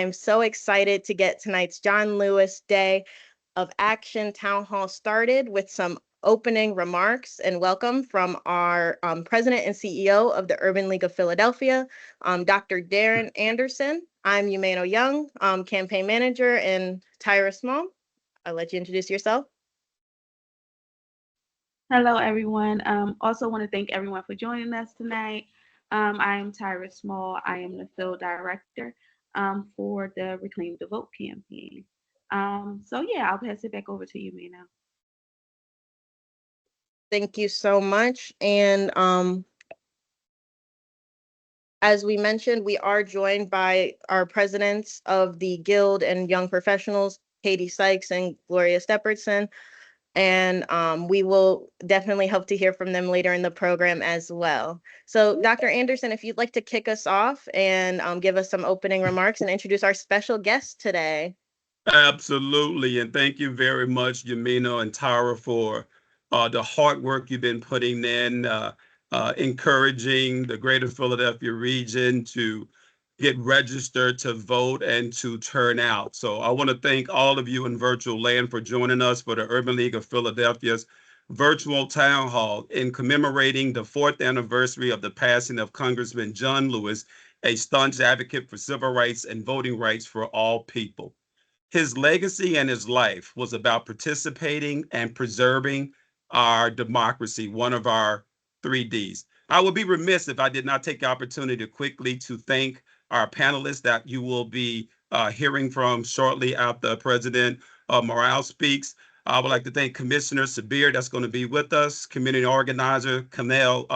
am so excited to get tonight's John Lewis Day of Action Town Hall started with some opening remarks and welcome from our President and CEO of the Urban League of Philadelphia, Dr. Darren Anderson. I'm Umeno Young, campaign manager, and Tyra Small. I'll let you introduce yourself. Hello, everyone. Also want to thank everyone for joining us tonight. I am Tyra Small. I am the field director for the Reclaim the Vote campaign. So yeah, I'll pass it back over to you, Mina. Thank you so much. And as we mentioned, we are joined by our presidents of the Guild and Young Professionals, Katie Sykes and Gloria Stepperson. And we will definitely hope to hear from them later in the program as well. So Dr. Anderson, if you'd like to kick us off and give us some opening remarks and introduce our special guest today. Absolutely. And thank you very much, Yamino and Tara, for the hard work you've been putting in, encouraging the greater Philadelphia region to get registered to vote and to turn out. So I want to thank all of you in virtual land for joining us for the Urban League of Philadelphia's virtual town hall in commemorating the 4th anniversary of the passing of Congressman John Lewis, a staunch advocate for civil rights and voting rights for all people. His legacy and his life was about participating and preserving our democracy, one of our 3Ds. I would be remiss if I did not take the opportunity quickly to thank our panelists that you will be hearing from shortly after President Morial speaks. I would like to thank Commissioner Sabir, that's going to be with us, community organizer Camille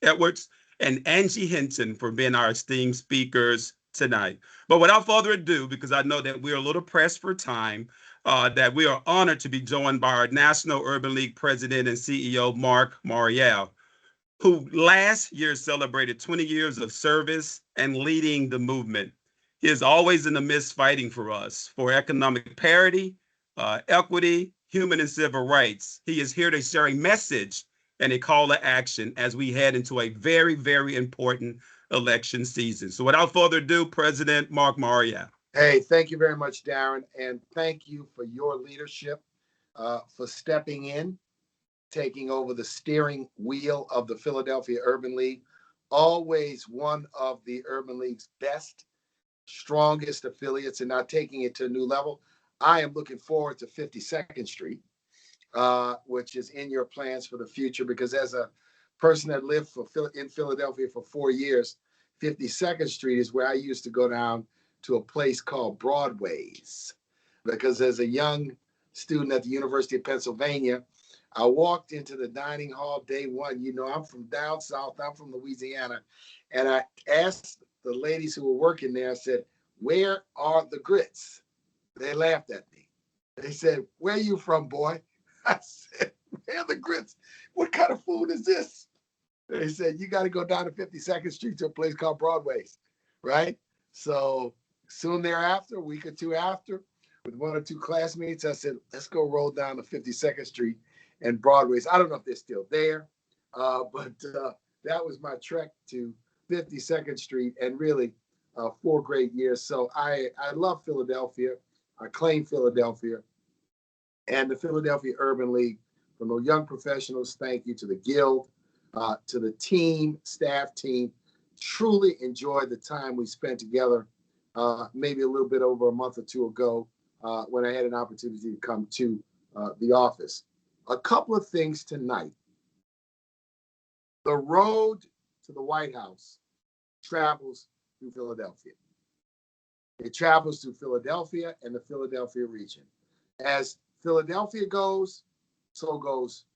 Edwards, and Angie Hinton for being our esteemed speakers tonight. But without further ado, because I know that we're a little pressed for time, that we are honored to be joined by our National Urban League President and CEO, Marc Morial, who last year celebrated 20 years of service and leading the movement. He is always in the midst fighting for us, for economic parity, equity, human and civil rights. He is here to share a message and a call to action as we head into a very, very important election season. So without further ado, President Marc Morial. Hey, thank you very much, Darren, and thank you for your leadership, for stepping in, taking over the steering wheel of the Philadelphia Urban League, always one of the Urban League's best, strongest affiliates, and now taking it to a new level. I am looking forward to 52nd Street, which is in your plans for the future, because as a person that lived in Philadelphia for 4 years, 52nd Street is where I used to go down to a place called Broadway's, because as a young student at the University of Pennsylvania, I walked into the dining hall day one. You know, I'm from down south, I'm from Louisiana, and I asked the ladies who were working there, I said, "Where are the grits?" They laughed at me. They said, "Where are you from, boy?" I said, "Where are the grits? What kind of food is this?" They said, "You got to go down to 52nd Street to a place called Broadway's," right? So soon thereafter, a week or two after, with one or two classmates, I said, "Let's go roll down to 52nd Street and Broadway's." I don't know if they're still there, but that was my trek to 52nd Street, and really 4 great years. So I love Philadelphia. I claim Philadelphia. And the Philadelphia Urban League, from the young professionals, thank you, to the Guild, to the team, staff team. Truly enjoyed the time we spent together, maybe a little bit over a month or two ago, when I had an opportunity to come to the office. A couple of things tonight. The road to the White House travels through Philadelphia. It travels through Philadelphia and the Philadelphia region. As Philadelphia goes, so goes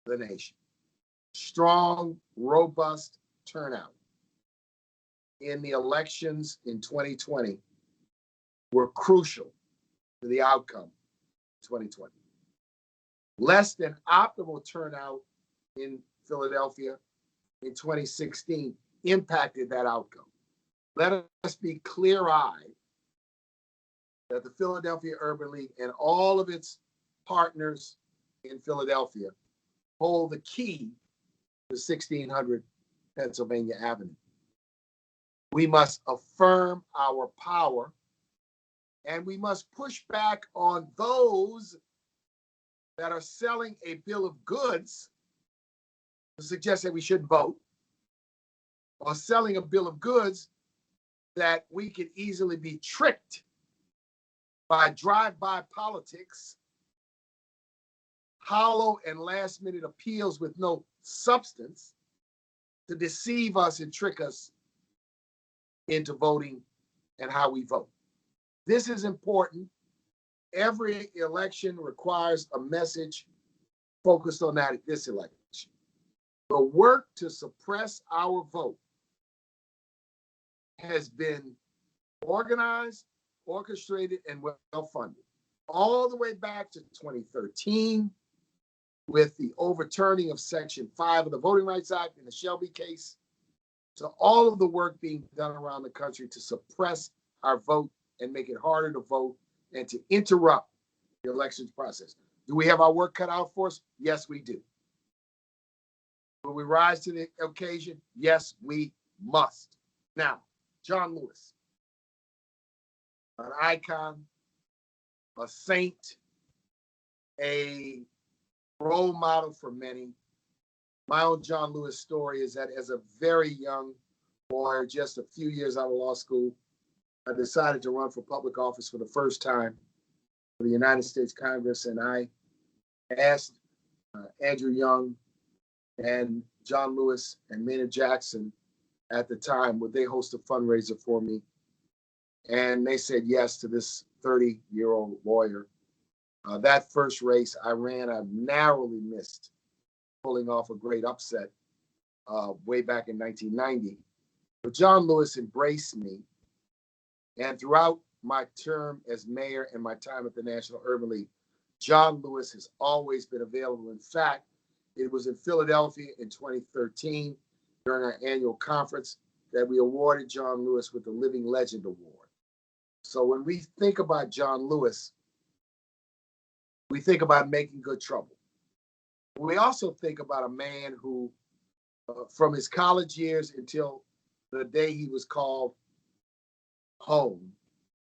the nation. Strong, robust turnout in the elections in 2020 were crucial to the outcome of 2020. Less than optimal turnout in Philadelphia in 2016 impacted that outcome. Let us be clear-eyed that the Philadelphia Urban League and all of its partners in Philadelphia hold the key to 1600 Pennsylvania Avenue. We must affirm our power And we must push back on those that are selling a bill of goods to suggest that we shouldn't vote, or selling a bill of goods that we can easily be tricked by drive-by politics, hollow and last-minute appeals with no substance to deceive us and trick us into voting and how we vote. This is important. Every election requires a message focused on that at this election. The work to suppress our vote has been organized, orchestrated, and well-funded, all the way back to 2013 with the overturning of Section 5 of the Voting Rights Act in the Shelby case, to all of the work being done around the country to suppress our vote and make it harder to vote and to interrupt the elections process. Do we have our work cut out for us? Yes, we do. Will we rise to the occasion? Yes, we must. Now, John Lewis, an icon, a saint, a role model for many. My own John Lewis story is that as a very young boy, just a few years out of law school, I decided to run for public office for the first time for the United States Congress, and I asked Andrew Young and John Lewis and Maynard Jackson at the time, would they host a fundraiser for me? And they said yes to this 30-year-old lawyer. That first race I ran, I narrowly missed pulling off a great upset way back in 1990. But John Lewis embraced me. And throughout my term as mayor and my time at the National Urban League, John Lewis has always been available. In fact, it was in Philadelphia in 2013 during our annual conference that we awarded John Lewis with the Living Legend Award. So when we think about John Lewis, we think about making good trouble. We also think about a man who, from his college years until the day he was called home,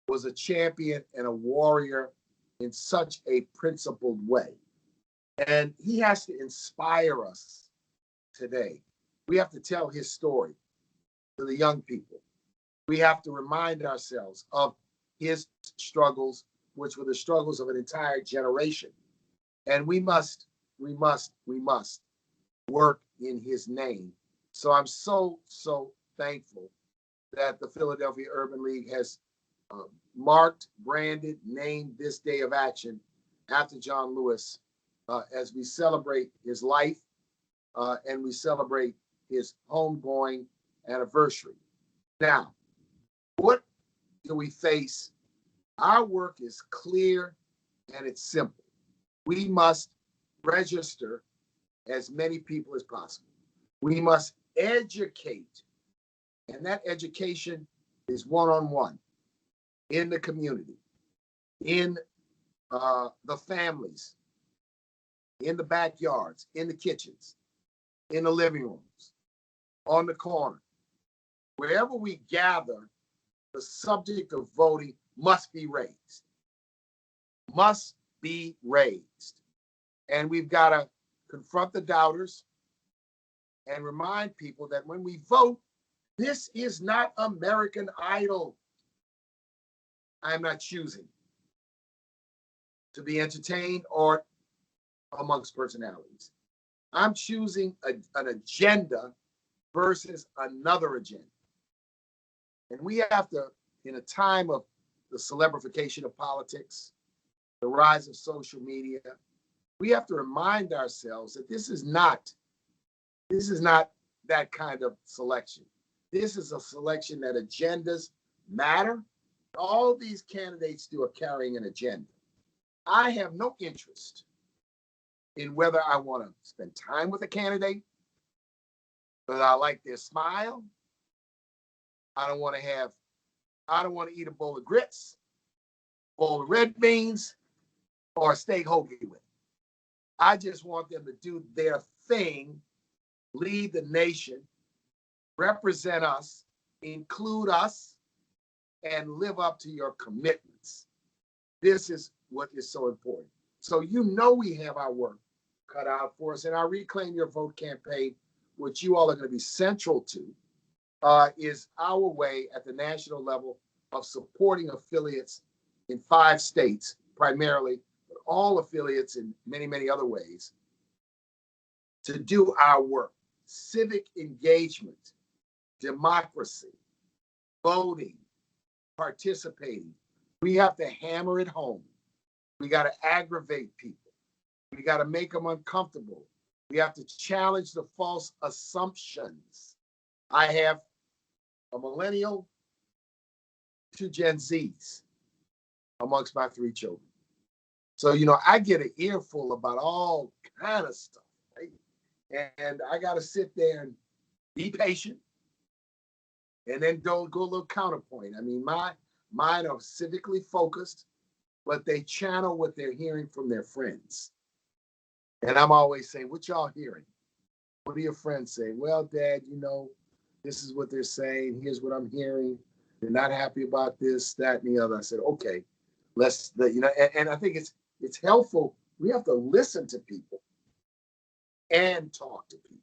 was a champion and a warrior in such a principled way. And he has to inspire us today. We have to tell his story to the young people. We have to remind ourselves of his struggles, which were the struggles of an entire generation. And we must work in his name. So I'm so thankful that the Philadelphia Urban League has marked, branded, named this day of action after John Lewis as we celebrate his life and we celebrate his homegoing anniversary. Now, what do we face? Our work is clear and it's simple. We must register as many people as possible. We must educate, and that education is one-on-one in the community, in the families, in the backyards, in the kitchens, in the living rooms, on the corner. Wherever we gather, the subject of voting must be raised. Must be raised. And we've got to confront the doubters and remind people that when we vote, this is not American Idol. I'm not choosing to be entertained or amongst personalities. I'm choosing an agenda versus another agenda. And we have to, in a time of the celebrification of politics, the rise of social media, we have to remind ourselves that this is not that kind of selection. This is a selection that agendas matter. All these candidates do are carrying an agenda. I have no interest in whether I want to spend time with a candidate, whether I like their smile. I don't want to eat a bowl of grits, bowl of red beans, or a steak hoagie with. I just want them to do their thing, lead the nation, represent us, include us, and live up to your commitments. This is what is so important. So you know we have our work cut out for us, and our Reclaim Your Vote campaign, which you all are going to be central to, is our way at the national level of supporting affiliates in 5 states, primarily, but all affiliates in many, many other ways, to do our work. Civic engagement, democracy, voting, participating. We have to hammer it home. We got to aggravate people. We got to make them uncomfortable. We have to challenge the false assumptions. I have a millennial, 2 Gen Zs amongst my 3 children. So, I get an earful about all kind of stuff, right? And I got to sit there and be patient and then don't go a little counterpoint. I mean, mine are civically focused, but they channel what they're hearing from their friends. And I'm always saying, what y'all hearing? What do your friends say? Well, Dad, this is what they're saying. Here's what I'm hearing. They're not happy about this, that, and the other. I said, okay, and I think it's helpful. We have to listen to people and talk to people.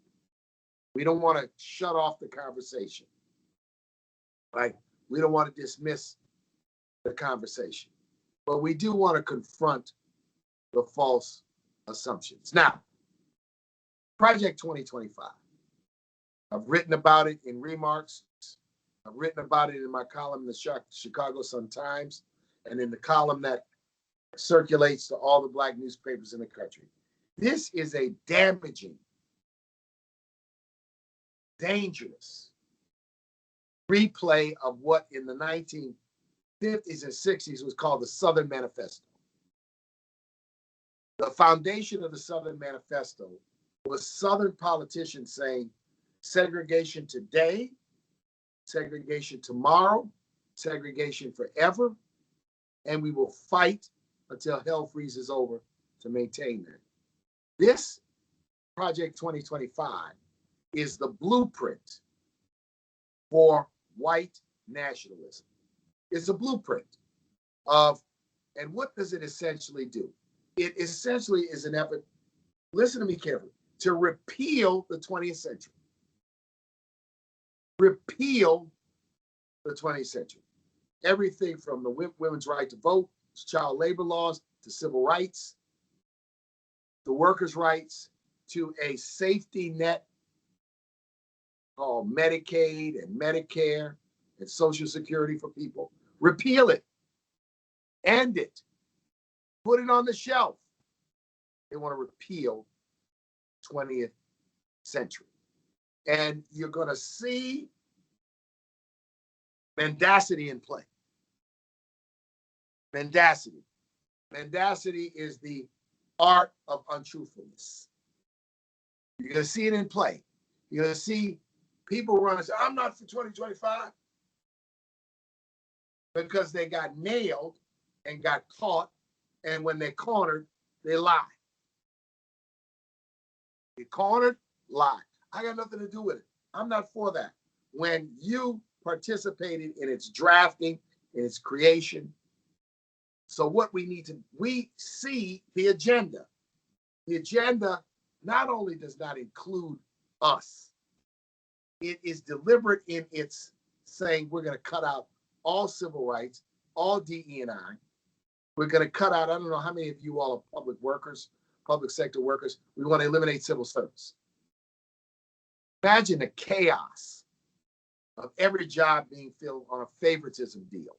We don't want to shut off the conversation. Right? We don't want to dismiss the conversation, but we do want to confront the false assumptions. Now, Project 2025. I've written about it in remarks. I've written about it in my column in the Chicago Sun-Times and in the column that circulates to all the Black newspapers in the country. This is a damaging, dangerous replay of what in the 1950s and 60s was called the Southern Manifesto. The foundation of the Southern Manifesto was Southern politicians saying segregation today, segregation tomorrow, segregation forever, and we will fight until hell freezes over to maintain that. This Project 2025 is the blueprint for white nationalism. It's a blueprint of, and what does it essentially do? It essentially is an effort, listen to me carefully, to repeal the 20th century. Repeal the 20th century. Everything from the women's right to vote, to child labor laws, to civil rights, to workers' rights, to a safety net called Medicaid and Medicare and Social Security for people. Repeal it. End it. Put it on the shelf. They want to repeal 20th century. And you're going to see mendacity in play. Mendacity. Mendacity is the art of untruthfulness. You're going to see it in play. You're going to see people run and say, I'm not for 2025. Because they got nailed and got caught. And when they're cornered, they lie. They cornered, lie. I got nothing to do with it. I'm not for that. When you participated in its drafting, in its creation. So what we see the agenda. The agenda not only does not include us, it is deliberate in its saying we're going to cut out all civil rights, all DE&I. We're going to cut out, I don't know how many of you all are public workers, public sector workers. We want to eliminate civil service. Imagine the chaos of every job being filled on a favoritism deal.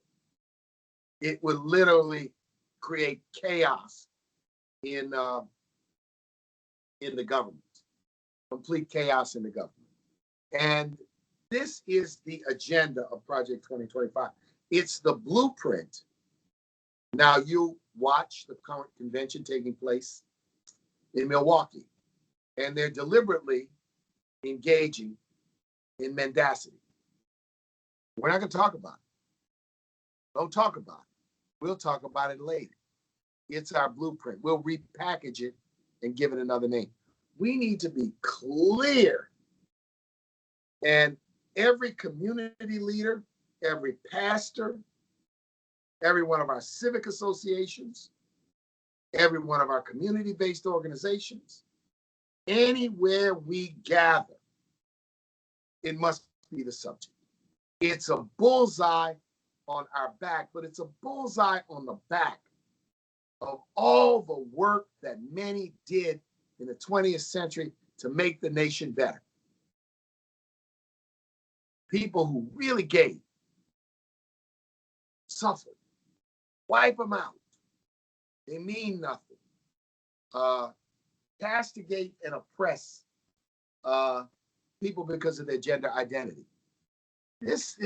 It would literally create chaos in the government, complete chaos in the government. And this is the agenda of Project 2025. It's the blueprint. Now you watch the current convention taking place in Milwaukee, and they're deliberately engaging in mendacity. We're not going to talk about it. Don't talk about it. We'll talk about it later. It's our blueprint. We'll repackage it and give it another name. We need to be clear. And every community leader, every pastor, every one of our civic associations, every one of our community-based organizations, anywhere we gather, it must be the subject. It's a bullseye on our back, but it's a bullseye on the back of all the work that many did in the 20th century to make the nation better. People who really gave, suffered, wipe them out. They mean nothing. Castigate and oppress people because of their gender identity. This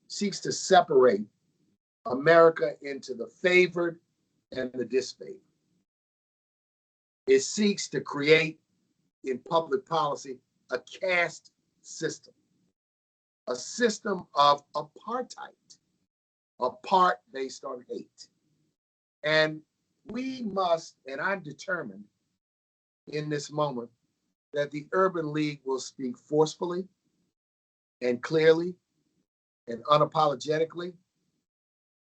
seeks to separate America into the favored and the disfavored. It seeks to create in public policy a caste system, a system of apartheid, apart based on hate. And we must, and I'm determined in this moment, that the Urban League will speak forcefully and clearly and unapologetically.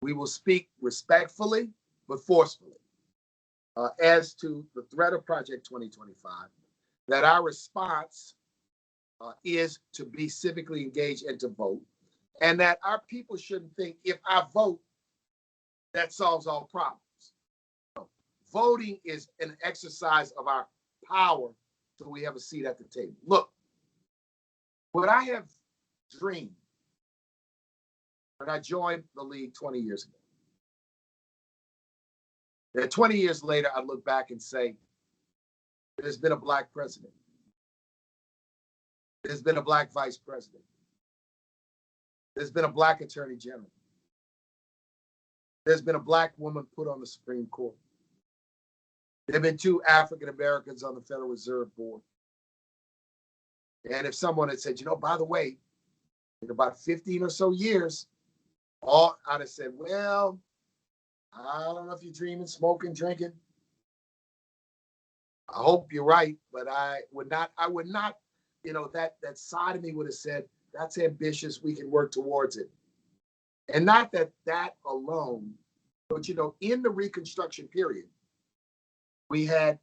We will speak respectfully, but forcefully as to the threat of Project 2025, that our response is to be civically engaged and to vote, and that our people shouldn't think if I vote, that solves all problems. No. Voting is an exercise of our power so we have a seat at the table. Look, what I have dreamed when I joined the league 20 years ago, that 20 years later, I look back and say, there's been a Black president. There's been a Black vice president. There's been a Black attorney general. There's been a Black woman put on the Supreme Court. There have been 2 African Americans on the Federal Reserve Board. And if someone had said, by the way, in about 15 or so years, I'd have said, well, I don't know if you're dreaming, smoking, drinking. I hope you're right, but I would not, that side of me would have said, that's ambitious, we can work towards it. And not that alone, but in the Reconstruction period, we had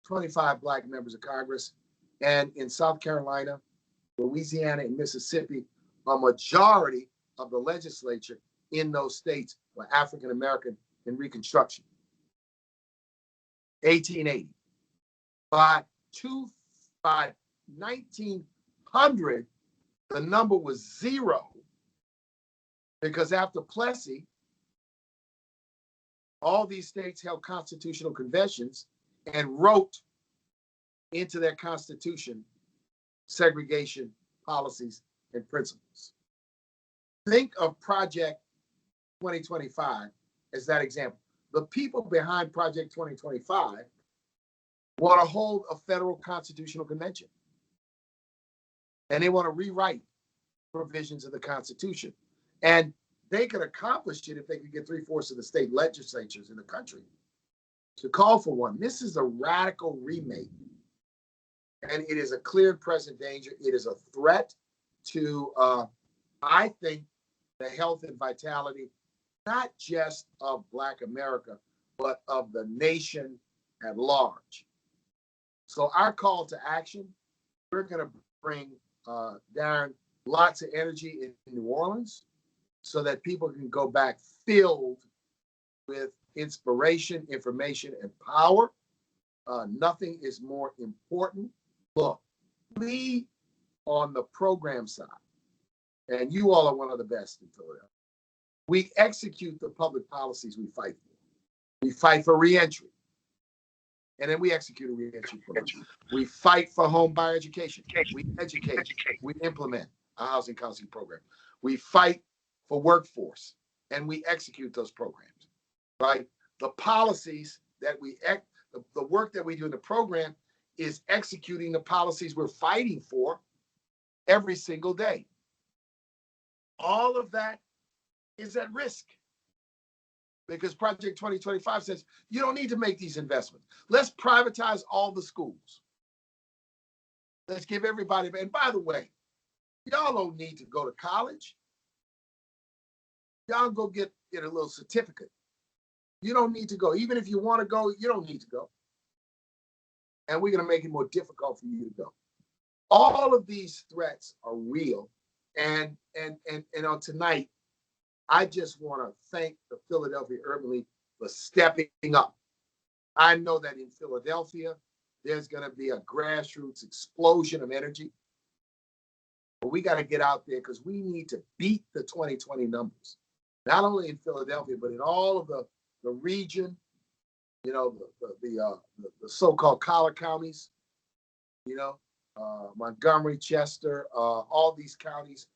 25 Black members of Congress, and in South Carolina, Louisiana, and Mississippi, a majority of the legislature in those states were African American in Reconstruction. 1880. By 1900, the number was 0, because after Plessy, all these states held constitutional conventions and wrote into their constitution segregation policies and principles. Think of Project 2025 as that example. The people behind Project 2025 want to hold a federal constitutional convention. And they want to rewrite provisions of the Constitution. And they could accomplish it if they could get 3/4 of the state legislatures in the country to call for one. This is a radical remake. And it is a clear and present danger. It is a threat to, I think, the health and vitality, not just of Black America, but of the nation at large. So our call to action, we're going to bring, Darren, lots of energy in New Orleans so that people can go back filled with inspiration, information, and power. Nothing is more important. Look, we on the program side, and you all are one of the best in Philadelphia, we execute the public policies we fight for. We fight for reentry. And then we execute a reentry program. We fight for home buyer education. We educate. We implement a housing counseling program. We fight for workforce, and we execute those programs, right? The policies that the work that we do in the program is executing the policies we're fighting for every single day. All of that is at risk because Project 2025 says you don't need to make these investments. Let's privatize all the schools. Let's give everybody, and by the way, y'all don't need to go to college. Y'all go get get a little certificate. You don't need to go. Even if you want to go, you don't need to go. And we're going to make it more difficult for you to go. All of these threats are real. And on tonight, I just want to thank the Philadelphia Urban League for stepping up. I know that in Philadelphia, there's going to be a grassroots explosion of energy. But we got to get out there because we need to beat the 2020 numbers, not only in Philadelphia, but in all of the region, you know, the so-called collar counties, you know, Montgomery, Chester, all these counties.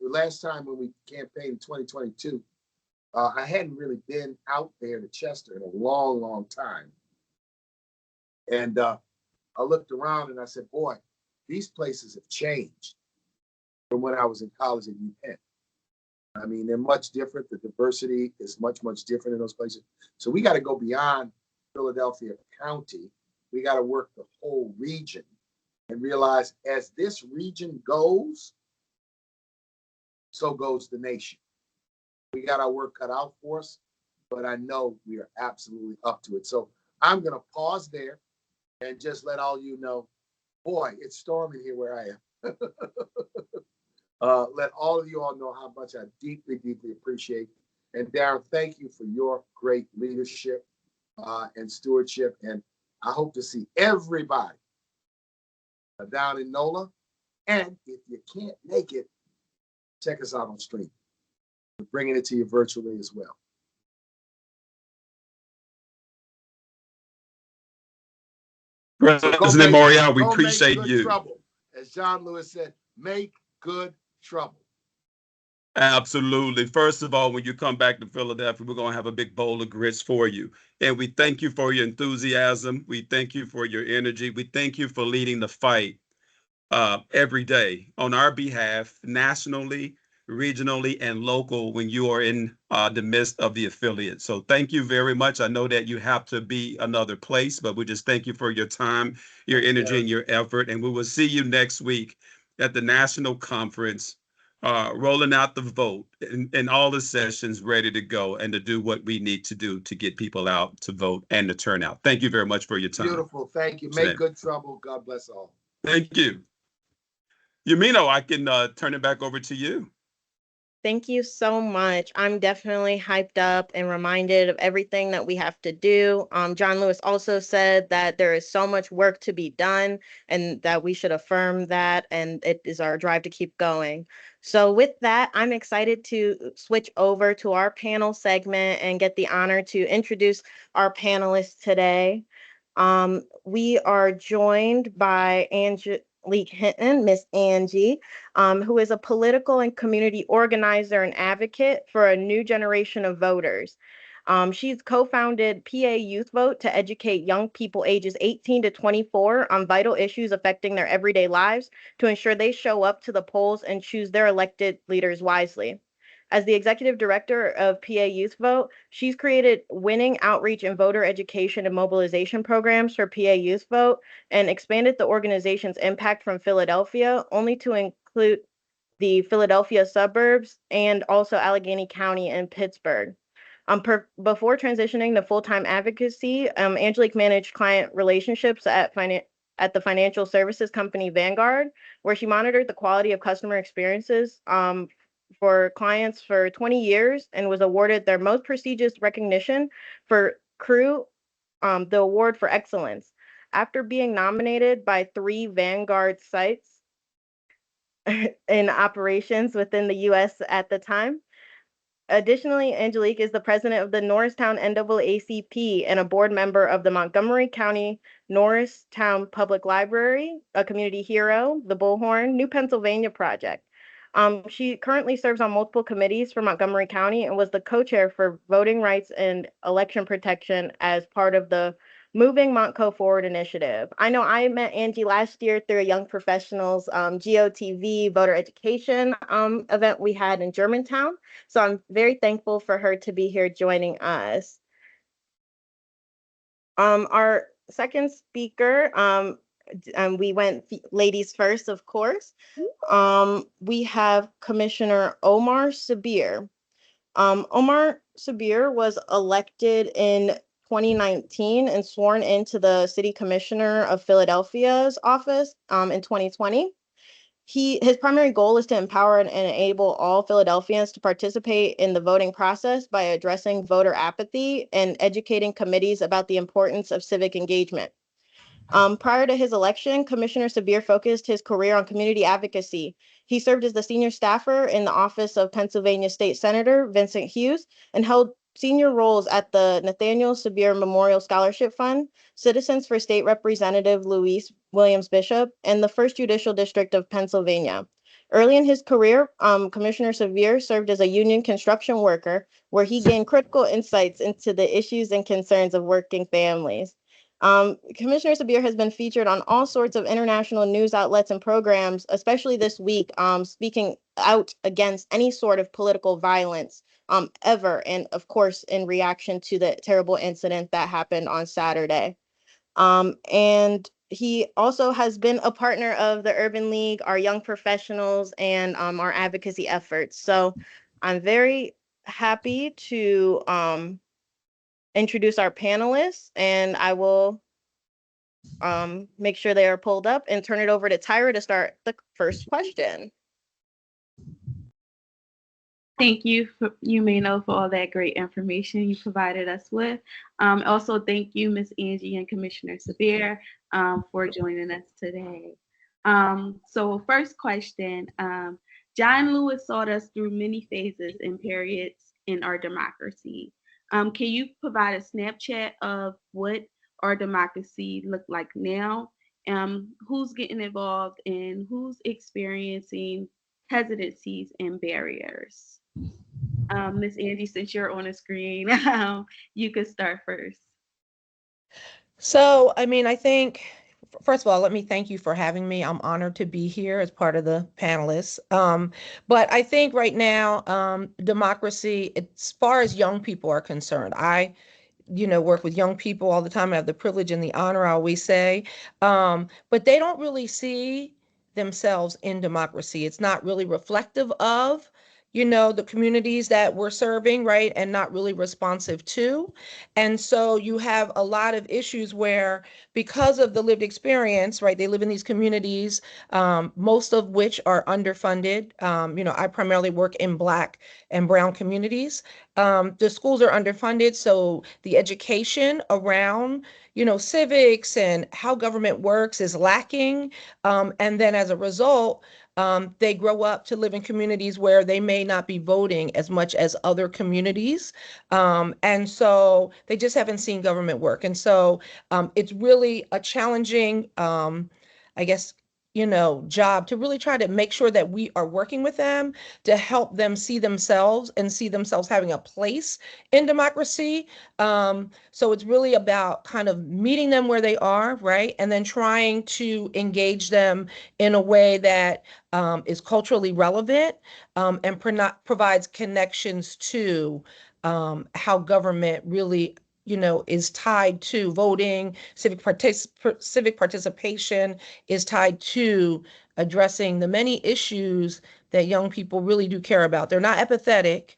Last time when we campaigned in 2022, I hadn't really been out there to Chester in a long, long time. And I looked around and I said, boy, these places have changed from when I was in college at UPenn. I mean, they're much different. The diversity is much, much different in those places. So we got to go beyond Philadelphia County. We got to work the whole region and realize as this region goes, so goes the nation. We got our work cut out for us, but I know we are absolutely up to it. So I'm going to pause there and just let all you know, boy, it's storming here where I am. Let all of you all know how much I deeply, deeply appreciate. And Darren, thank you for your great leadership and stewardship. And I hope to see everybody down in NOLA. And if you can't make it, check us out on stream. We're bringing it to you virtually as well. President Morial, we appreciate you. Trouble. As John Lewis said, make good trouble. Absolutely. First of all, when you come back to Philadelphia, we're going to have a big bowl of grits for you. And we thank you for your enthusiasm. We thank you for your energy. We thank you for leading the fight every day on our behalf, nationally, regionally, and local when you are in the midst of the affiliate. So thank you very much. I know that you have to be another place, but we just thank you for your time, your energy, and your effort. And we will see you next week at the national conference, rolling out the vote and all the sessions ready to go and to do what we need to do to get people out to vote and to turn out. Thank you very much for your time. Beautiful. Thank you. Make good trouble. God bless all. Thank you. Yumino, I can turn it back over to you. Thank you so much. I'm definitely hyped up and reminded of everything that we have to do. John Lewis also said that there is so much work to be done and that we should affirm that, and it is our drive to keep going. So with that, I'm excited to switch over to our panel segment and get the honor to introduce our panelists today. We are joined by Angelique Hinton, Miss Angie, who is a political and community organizer and advocate for a new generation of voters. She's co-founded PA Youth Vote to educate young people ages 18 to 24 on vital issues affecting their everyday lives to ensure they show up to the polls and choose their elected leaders wisely. As the executive director of PA Youth Vote, she's created winning outreach and voter education and mobilization programs for PA Youth Vote and expanded the organization's impact from Philadelphia only to include the Philadelphia suburbs and also Allegheny County and Pittsburgh. Before transitioning to full-time advocacy, Angelique managed client relationships at the financial services company Vanguard, where she monitored the quality of customer experiences for clients for 20 years and was awarded their most prestigious recognition for CREW, the award for excellence. After being nominated by 3 Vanguard sites in operations within the U.S. at the time. Additionally, Angelique is the president of the Norristown NAACP and a board member of the Montgomery County Norristown Public Library, a community hero, the Bullhorn, New Pennsylvania Project. She currently serves on multiple committees for Montgomery County and was the co-chair for voting rights and election protection as part of the Moving Montco Forward initiative. I know I met Angie last year through a Young Professionals GOTV voter education event we had in Germantown. So I'm very thankful for her to be here joining us. Our second speaker, we went ladies first, of course. We have Commissioner Omar Sabir. Omar Sabir was elected in 2019 and sworn into the City Commissioner of Philadelphia's office in 2020. His primary goal is to empower and enable all Philadelphians to participate in the voting process by addressing voter apathy and educating committees about the importance of civic engagement. Prior to his election, Commissioner Sabir focused his career on community advocacy. He served as the senior staffer in the office of Pennsylvania State Senator Vincent Hughes and held senior roles at the Nathaniel Sabir Memorial Scholarship Fund, Citizens for State Representative Louise Williams Bishop, and the First Judicial District of Pennsylvania. Early in his career, Commissioner Sabir served as a union construction worker, where he gained critical insights into the issues and concerns of working families. Commissioner Sabir has been featured on all sorts of international news outlets and programs, especially this week, speaking out against any sort of political violence ever, and of course, in reaction to the terrible incident that happened on Saturday. And he also has been a partner of the Urban League, our young professionals, and our advocacy efforts. So I'm very happy to introduce our panelists, and I will make sure they are pulled up and turn it over to Tyra to start the first question. Thank you, for all that great information you provided us with. Also, thank you, Ms. Angie and Commissioner Sabir, for joining us today. So first question, John Lewis saw us through many phases and periods in our democracy. Can you provide a snapshot of what our democracy look like now? Who's getting involved and who's experiencing hesitancies and barriers? Ms. Angie, since you're on the screen, you could start first. So, I mean, I think, first of all, let me thank you for having me. I'm honored to be here as part of the panelists. But I think right now, democracy, as far as young people are concerned, I work with young people all the time. I have the privilege and the honor, I always say, but they don't really see themselves in democracy. It's not really reflective of, the communities that we're serving, right? And not really responsive to. And so you have a lot of issues where, because of the lived experience, right? They live in these communities, most of which are underfunded. I primarily work in Black and Brown communities. The schools are underfunded, so the education around, civics and how government works is lacking. And then as a result, they grow up to live in communities where they may not be voting as much as other communities. And so they just haven't seen government work. And so it's really a challenging, I guess, job to really try to make sure that we are working with them to help them see themselves and see themselves having a place in democracy. So it's really about kind of meeting them where they are, right? And then trying to engage them in a way that is culturally relevant and provides connections to how government really is tied to voting. Civic participation is tied to addressing the many issues that young people really do care about. They're not apathetic.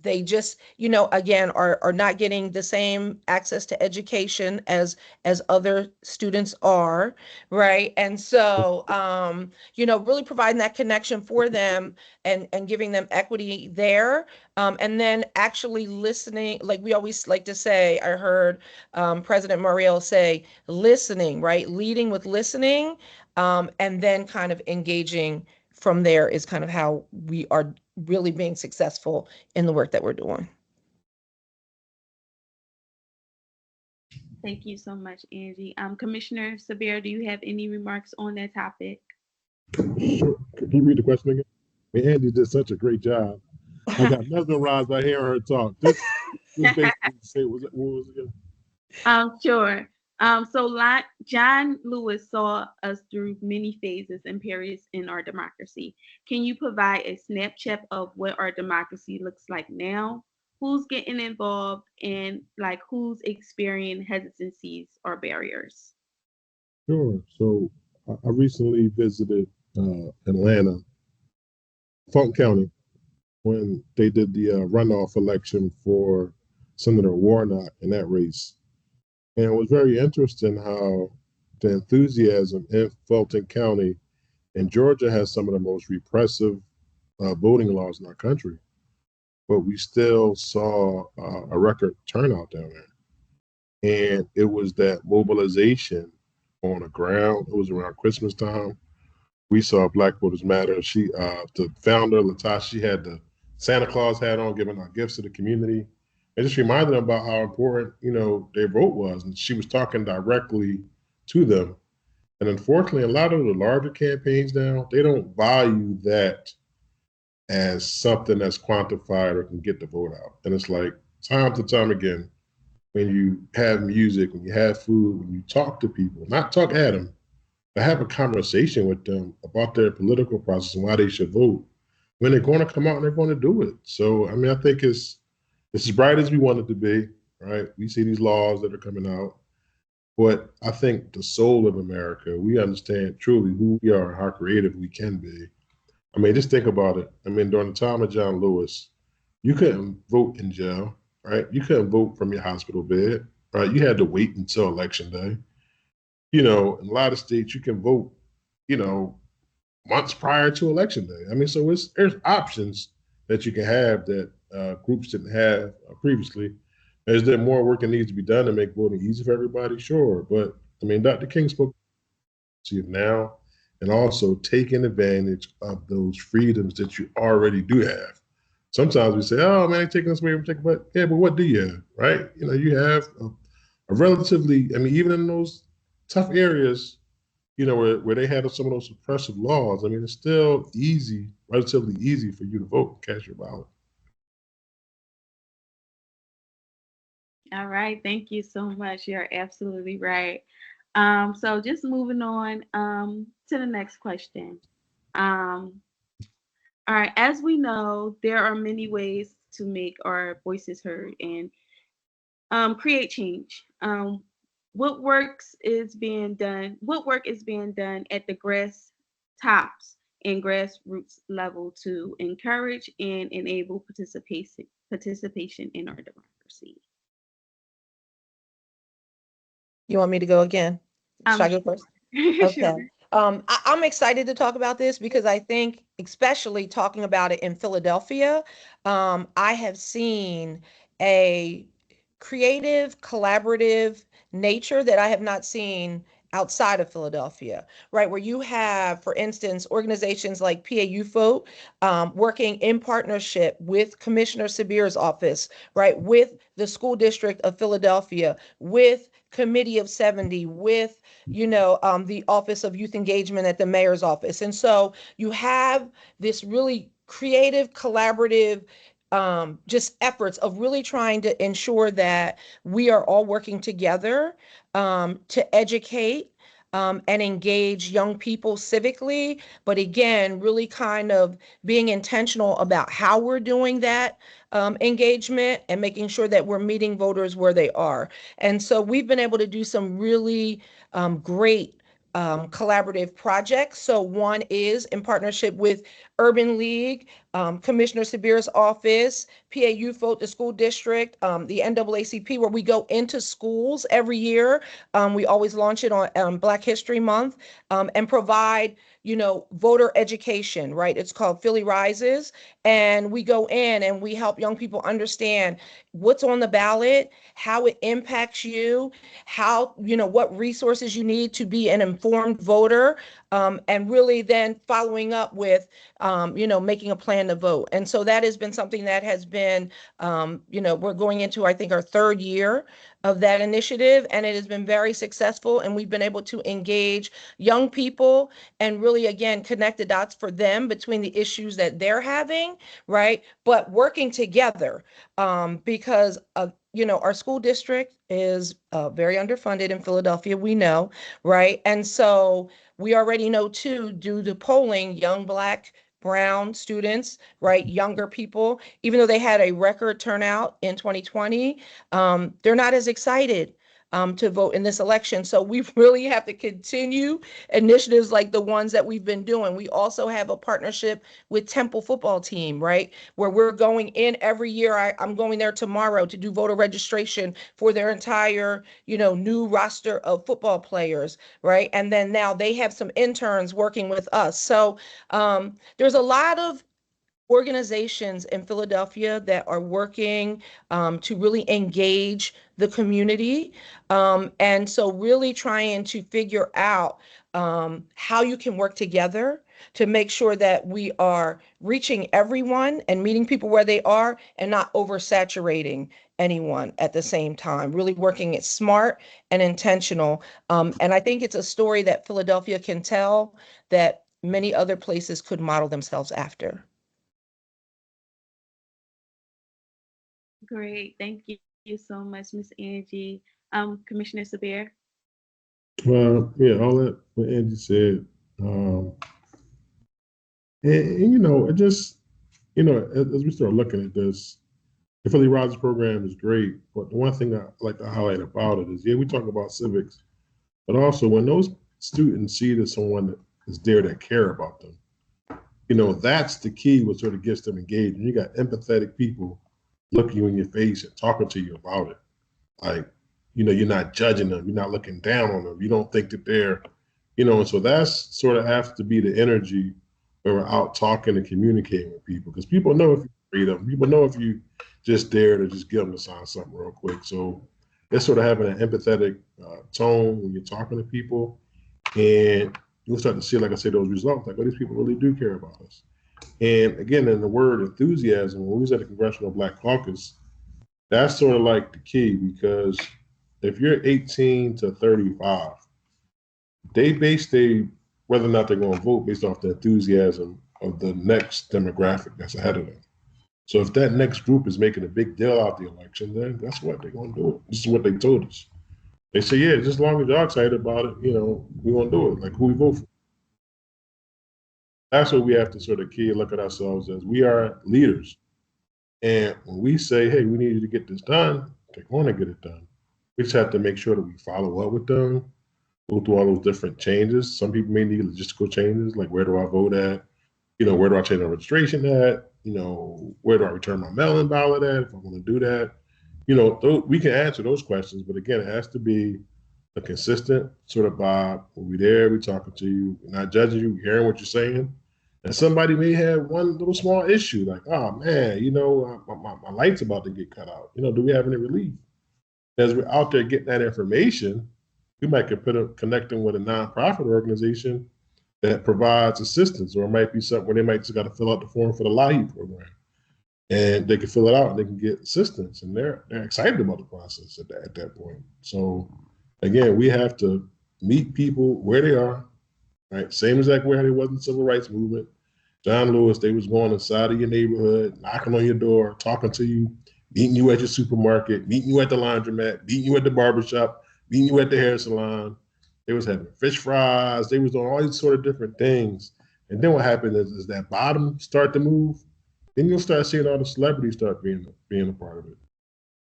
They just, again, are not getting the same access to education as other students are, right? And so, really providing that connection for them and giving them equity there. And then actually listening, like we always like to say, I heard President Morial say, listening, right? Leading with listening, and then kind of engaging from there is kind of how we are really being successful in the work that we're doing. Thank you so much, Angie. Commissioner Sabir, do you have any remarks on that topic? Sure. Can you read the question again? I mean, Angie did such a great job. I got mesmerized by hearing her talk. Just basically say, what was it again? Sure. So John Lewis saw us through many phases and periods in our democracy. Can you provide a snapshot of what our democracy looks like now? Who's getting involved and who's experiencing hesitancies or barriers? Sure. So I recently visited Atlanta, Fulton County, when they did the runoff election for Senator Warnock in that race. And it was very interesting how the enthusiasm in Fulton County and Georgia has some of the most repressive voting laws in our country, but we still saw a record turnout down there. And it was that mobilization on the ground. It was around Christmas time. We saw Black Voters Matter. The founder, Latasha, she had the Santa Claus hat on, giving out gifts to the community. It just reminded them about how important, their vote was. And she was talking directly to them. And unfortunately, a lot of the larger campaigns now, they don't value that as something that's quantified or can get the vote out. And it's like time to time again, when you have music, when you have food, when you talk to people, not talk at them, but have a conversation with them about their political process and why they should vote, when they're going to come out and they're going to do it. So, I mean, I think it's as bright as we want it to be, right? We see these laws that are coming out, but I think the soul of America, we understand truly who we are and how creative we can be. I mean, just think about it. I mean, during the time of John Lewis, you couldn't vote in jail, right? You couldn't vote from your hospital bed, right? You had to wait until election day. In a lot of states, you can vote, months prior to election day. I mean, so there's options that you can have that groups didn't have previously. Is there more work that needs to be done to make voting easy for everybody? Sure. But I mean, Dr. King spoke to you now, and also taking advantage of those freedoms that you already do have. Sometimes we say, oh man, they're taking us away from but what do you have, right? You have a relatively, I mean, even in those tough areas, where they had some of those oppressive laws, I mean, it's still relatively easy for you to vote and cast your ballot. All right, thank you so much. You're absolutely right. So just moving on to the next question. All right, as we know, there are many ways to make our voices heard and create change. What work is being done at the tops and grassroots level to encourage and enable participation in our democracy? You want me to go again? Should I go first? Okay. Sure. I'm excited to talk about this because I think, especially talking about it in Philadelphia, I have seen a creative, collaborative nature that I have not seen outside of Philadelphia, right? Where you have, for instance, organizations like PAU Vote working in partnership with Commissioner Sabir's office, right? With the School District of Philadelphia, with Committee of 70, with the Office of Youth Engagement at the mayor's office. And so you have this really creative, collaborative just efforts of really trying to ensure that we are all working together to educate and engage young people civically, but again, really kind of being intentional about how we're doing that engagement and making sure that we're meeting voters where they are. And so we've been able to do some really great collaborative projects. So one is in partnership with Urban League, Commissioner Sabir's office, PAU Vote, the school district, the NAACP, where we go into schools every year. We always launch it on Black History Month and provide voter education, right? It's called Philly Rises. And we go in and we help young people understand what's on the ballot, how it impacts you, how, what resources you need to be an informed voter, and really then following up with, making a plan to vote. And so that has been something that has been, we're going into, I think, our third year of that initiative, and it has been very successful. And we've been able to engage young people and really, again, connect the dots for them between the issues that they're having, right? But working together because our school district is very underfunded in Philadelphia, we know, right? And so we already know too, due to polling, young Black, brown students, right, younger people, even though they had a record turnout in 2020, they're not as excited to vote in this election. So we really have to continue initiatives like the ones that we've been doing. We also have a partnership with Temple football team, right? Where we're going in every year. I'm going there tomorrow to do voter registration for their entire, new roster of football players, right? And then now they have some interns working with us. So there's a lot of organizations in Philadelphia that are working to really engage the community. And so really trying to figure out how you can work together to make sure that we are reaching everyone and meeting people where they are and not oversaturating anyone at the same time, really working it smart and intentional. And I think it's a story that Philadelphia can tell that many other places could model themselves after. Great. Thank you so much, Miss Angie. Commissioner Sabir. Well, yeah, all that what Angie said. It just, as we start looking at this, the Philly Rise program is great, but the one thing I like to highlight about it is, yeah, we talk about civics, but also when those students see that someone that is there that care about them, that's the key, what sort of gets them engaged. And you got empathetic people looking you in your face and talking to you about it. Like, you're not judging them. You're not looking down on them. You don't think that they're, and so that's sort of has to be the energy when we're out talking and communicating with people, because people know if you read them, people know if you just dare to just get them to sign something real quick. So it's sort of having an empathetic tone when you're talking to people, and you'll start to see, like I said, those results. Like, oh, these people really do care about us. And again, in the word enthusiasm, when we was at the Congressional Black Caucus, that's sort of like the key, because if you're 18 to 35, they base whether or not they're going to vote based off the enthusiasm of the next demographic that's ahead of them. So if that next group is making a big deal out of the election, then that's what they're going to do. This is what they told us. They say, yeah, just as long as y'all excited about it, we want to do it, like who we vote for. That's what we have to sort of look at ourselves as. We are leaders. And when we say, hey, we need you to get this done, they're going to get it done. We just have to make sure that we follow up with them, go through all those different changes. Some people may need logistical changes, like where do I vote at? Where do I change my registration at? Where do I return my mail-in ballot at if I want to do that? We can answer those questions, but again, it has to be a consistent sort of vibe. When we're there, we're talking to you, we're not judging you, we're hearing what you're saying. And somebody may have one little small issue, like, oh man, my light's about to get cut out. Do we have any relief? As we're out there getting that information, we might connect them with a nonprofit organization that provides assistance, or it might be something where they might just got to fill out the form for the LIHEAP program, and they can fill it out and they can get assistance, and they're excited about the process at that point. So again, we have to meet people where they are, right? Same exact way how they was in the civil rights movement. John Lewis, they was going inside of your neighborhood, knocking on your door, talking to you, meeting you at your supermarket, meeting you at the laundromat, meeting you at the barbershop, meeting you at the hair salon. They was having fish fries. They was doing all these sort of different things. And then what happened is that bottom start to move. Then you'll start seeing all the celebrities start being a part of it.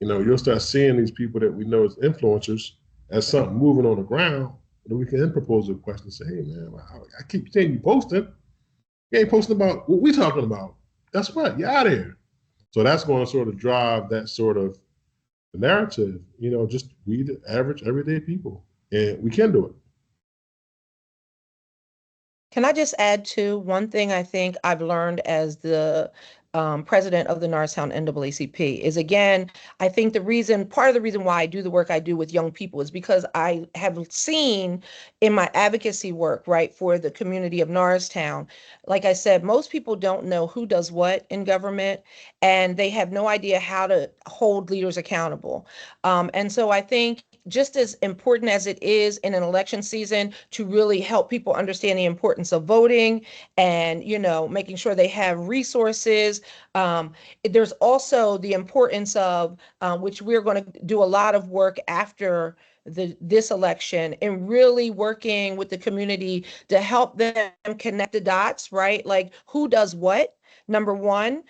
You'll start seeing these people that we know as influencers as something moving on the ground. That we can then propose a question and say, hey man, I keep seeing you posting. You ain't posting about what we talking about. That's what, you're out of here. So that's going to sort of drive that sort of narrative, just we the average everyday people, and we can do it. Can I just add to one thing I think I've learned as the president of the Norristown NAACP is, again, I think part of the reason why I do the work I do with young people is because I have seen in my advocacy work, right, for the community of Norristown, like I said, most people don't know who does what in government, and they have no idea how to hold leaders accountable. And so I think just as important as it is in an election season to really help people understand the importance of voting and, making sure they have resources, there's also the importance of, which we're going to do a lot of work after this election, and really working with the community to help them connect the dots, right? Like who does what, number one,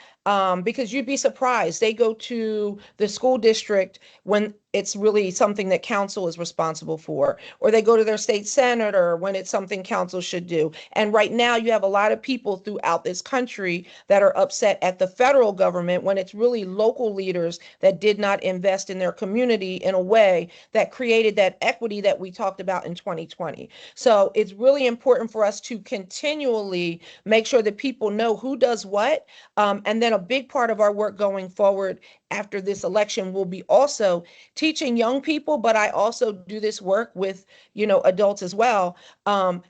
because you'd be surprised. They go to the school district when it's really something that council is responsible for, or they go to their state senator when it's something council should do. And right now you have a lot of people throughout this country that are upset at the federal government when it's really local leaders that did not invest in their community in a way that created that equity that we talked about in 2020. So it's really important for us to continually make sure that people know who does what. And then a big part of our work going forward after this election will be also teaching young people, but I also do this work with, adults as well,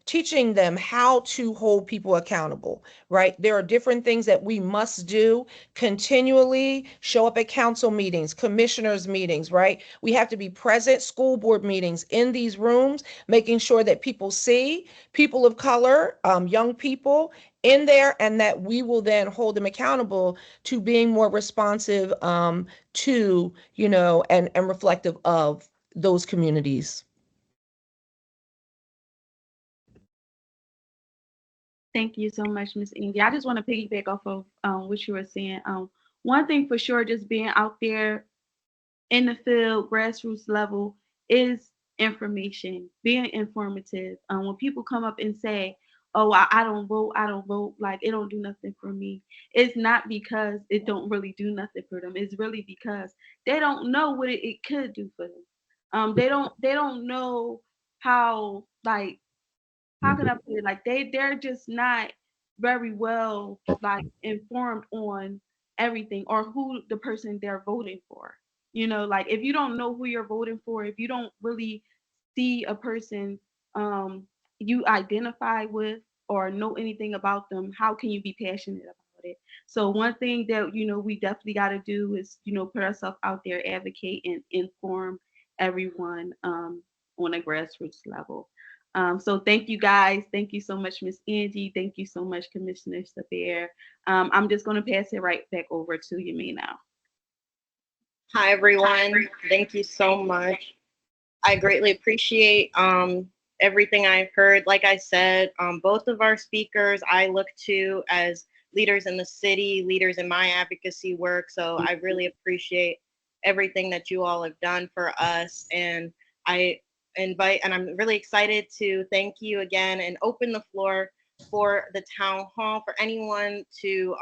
teaching them how to hold people accountable, right? There are different things that we must do continually. Show up at council meetings, commissioners meetings, right? We have to be present, school board meetings, in these rooms, making sure that people see people of color, young people in there, and that we will then hold them accountable to being more responsive to, and reflective of those communities. Thank you so much, Miss Angie. I just want to piggyback off of what you were saying. One thing for sure, just being out there in the field, grassroots level, is information, being informative. When people come up and say, "Oh, I don't vote," like it don't do nothing for me. It's not because it don't really do nothing for them. It's really because they don't know what it could do for them. They don't know how, like, how can I put it? Like they're just not very well, like, informed on everything or who the person they're voting for. Like, if you don't know who you're voting for, if you don't really see a person you identify with or know anything about them, how can you be passionate about it? So one thing that we definitely got to do is put ourselves out there, advocate, and inform everyone on a grassroots level. So thank you guys. Thank you so much, Miss Angie. Thank you so much, Commissioner Sabir. I'm just going to pass it right back over to you, me now. Hi, everyone. Thank you so much. I greatly appreciate everything I've heard. Like I said, both of our speakers I look to as leaders in the city, leaders in my advocacy work. So I really appreciate everything that you all have done for us. And I I'm really excited to thank you again and open the floor for the town hall for anyone to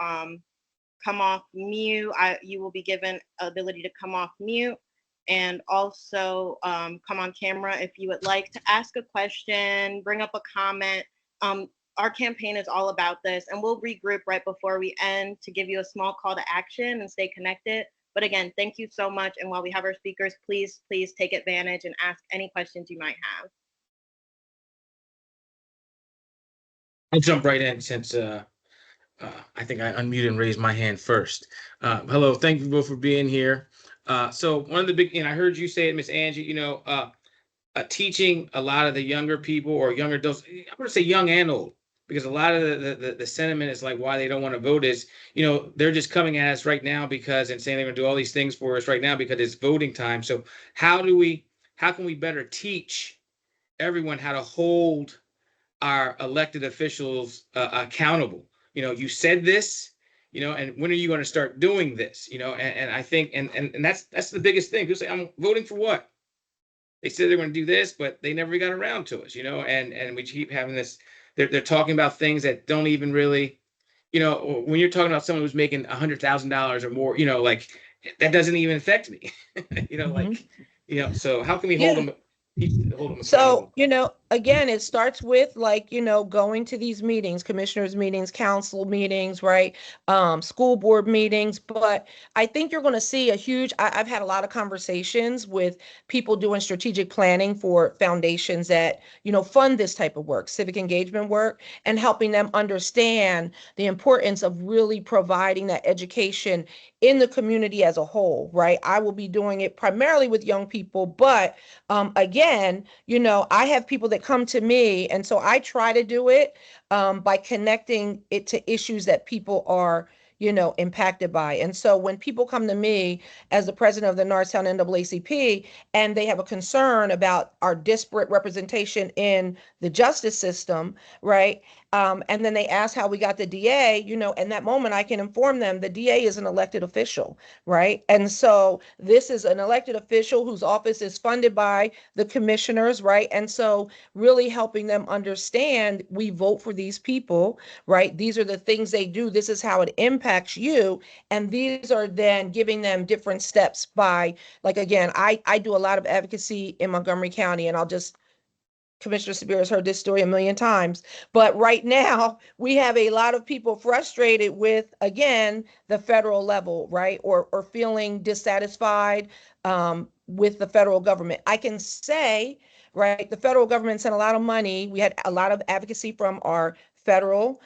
come off mute. You will be given ability to come off mute and also come on camera if you would like to ask a question, bring up a comment. Our campaign is all about this, and we'll regroup right before we end to give you a small call to action and stay connected. But again, thank you so much. And while we have our speakers, please take advantage and ask any questions you might have. I'll jump right in since I think I unmuted and raised my hand first. Hello, thank you both for being here. So one of the big, and I heard you say it, Miss Angie, teaching a lot of the younger people or younger adults, I'm going to say young and old, because a lot of the sentiment is like why they don't want to vote is, they're just coming at us right now because, and saying they're going to do all these things for us right now because it's voting time. So how can we better teach everyone how to hold our elected officials accountable? You said this, and when are you going to start doing this? And I think, and that's the biggest thing. People say, I'm voting for what? They said they're going to do this, but they never got around to us, and we keep having this, they're talking about things that don't even really, when you're talking about someone who's making $100,000 or more, like that doesn't even affect me, so how can we hold them? So, again, it starts with going to these meetings, commissioners meetings, council meetings, right? School board meetings. But I think you're going to see I've had a lot of conversations with people doing strategic planning for foundations that, fund this type of work, civic engagement work, and helping them understand the importance of really providing that education in the community as a whole, right? I will be doing it primarily with young people, but again, I have people that come to me, and so I try to do it by connecting it to issues that people are impacted by. And so when people come to me as the president of the Norristown NAACP and they have a concern about our disparate representation in the justice system, right? And then they ask how we got the DA, in that moment I can inform them the DA is an elected official, right? And so this is an elected official whose office is funded by the commissioners, right? And so really helping them understand we vote for these people, right? These are the things they do. This is how it impacts you. And these are then giving them different steps by, like, again, I do a lot of advocacy in Montgomery County, and Commissioner Sabir has heard this story a million times, but right now we have a lot of people frustrated with, again, the federal level, right? Or feeling dissatisfied with the federal government. I can say, right, the federal government sent a lot of money. We had a lot of advocacy from our federal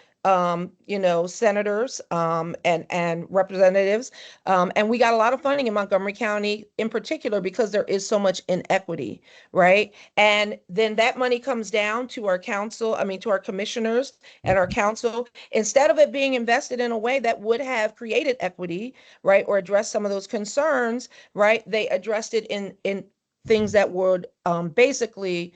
senators and representatives. And we got a lot of funding in Montgomery County in particular because there is so much inequity, right? And then that money comes down to our to our commissioners and our council. Instead of it being invested in a way that would have created equity, right, or addressed some of those concerns, right, they addressed it in things that would basically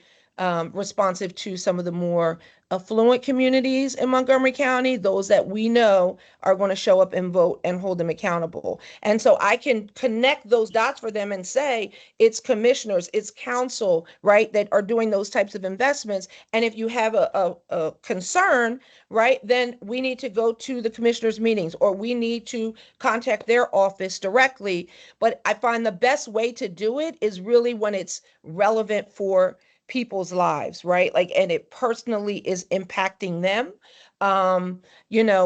responsive to some of the more affluent communities in Montgomery County, those that we know are going to show up and vote and hold them accountable. And so I can connect those dots for them and say, it's commissioners, it's council, right, that are doing those types of investments. And if you have a concern, right, then we need to go to the commissioners' meetings or we need to contact their office directly. But I find the best way to do it is really when it's relevant for people's lives, right? Like, and it personally is impacting them,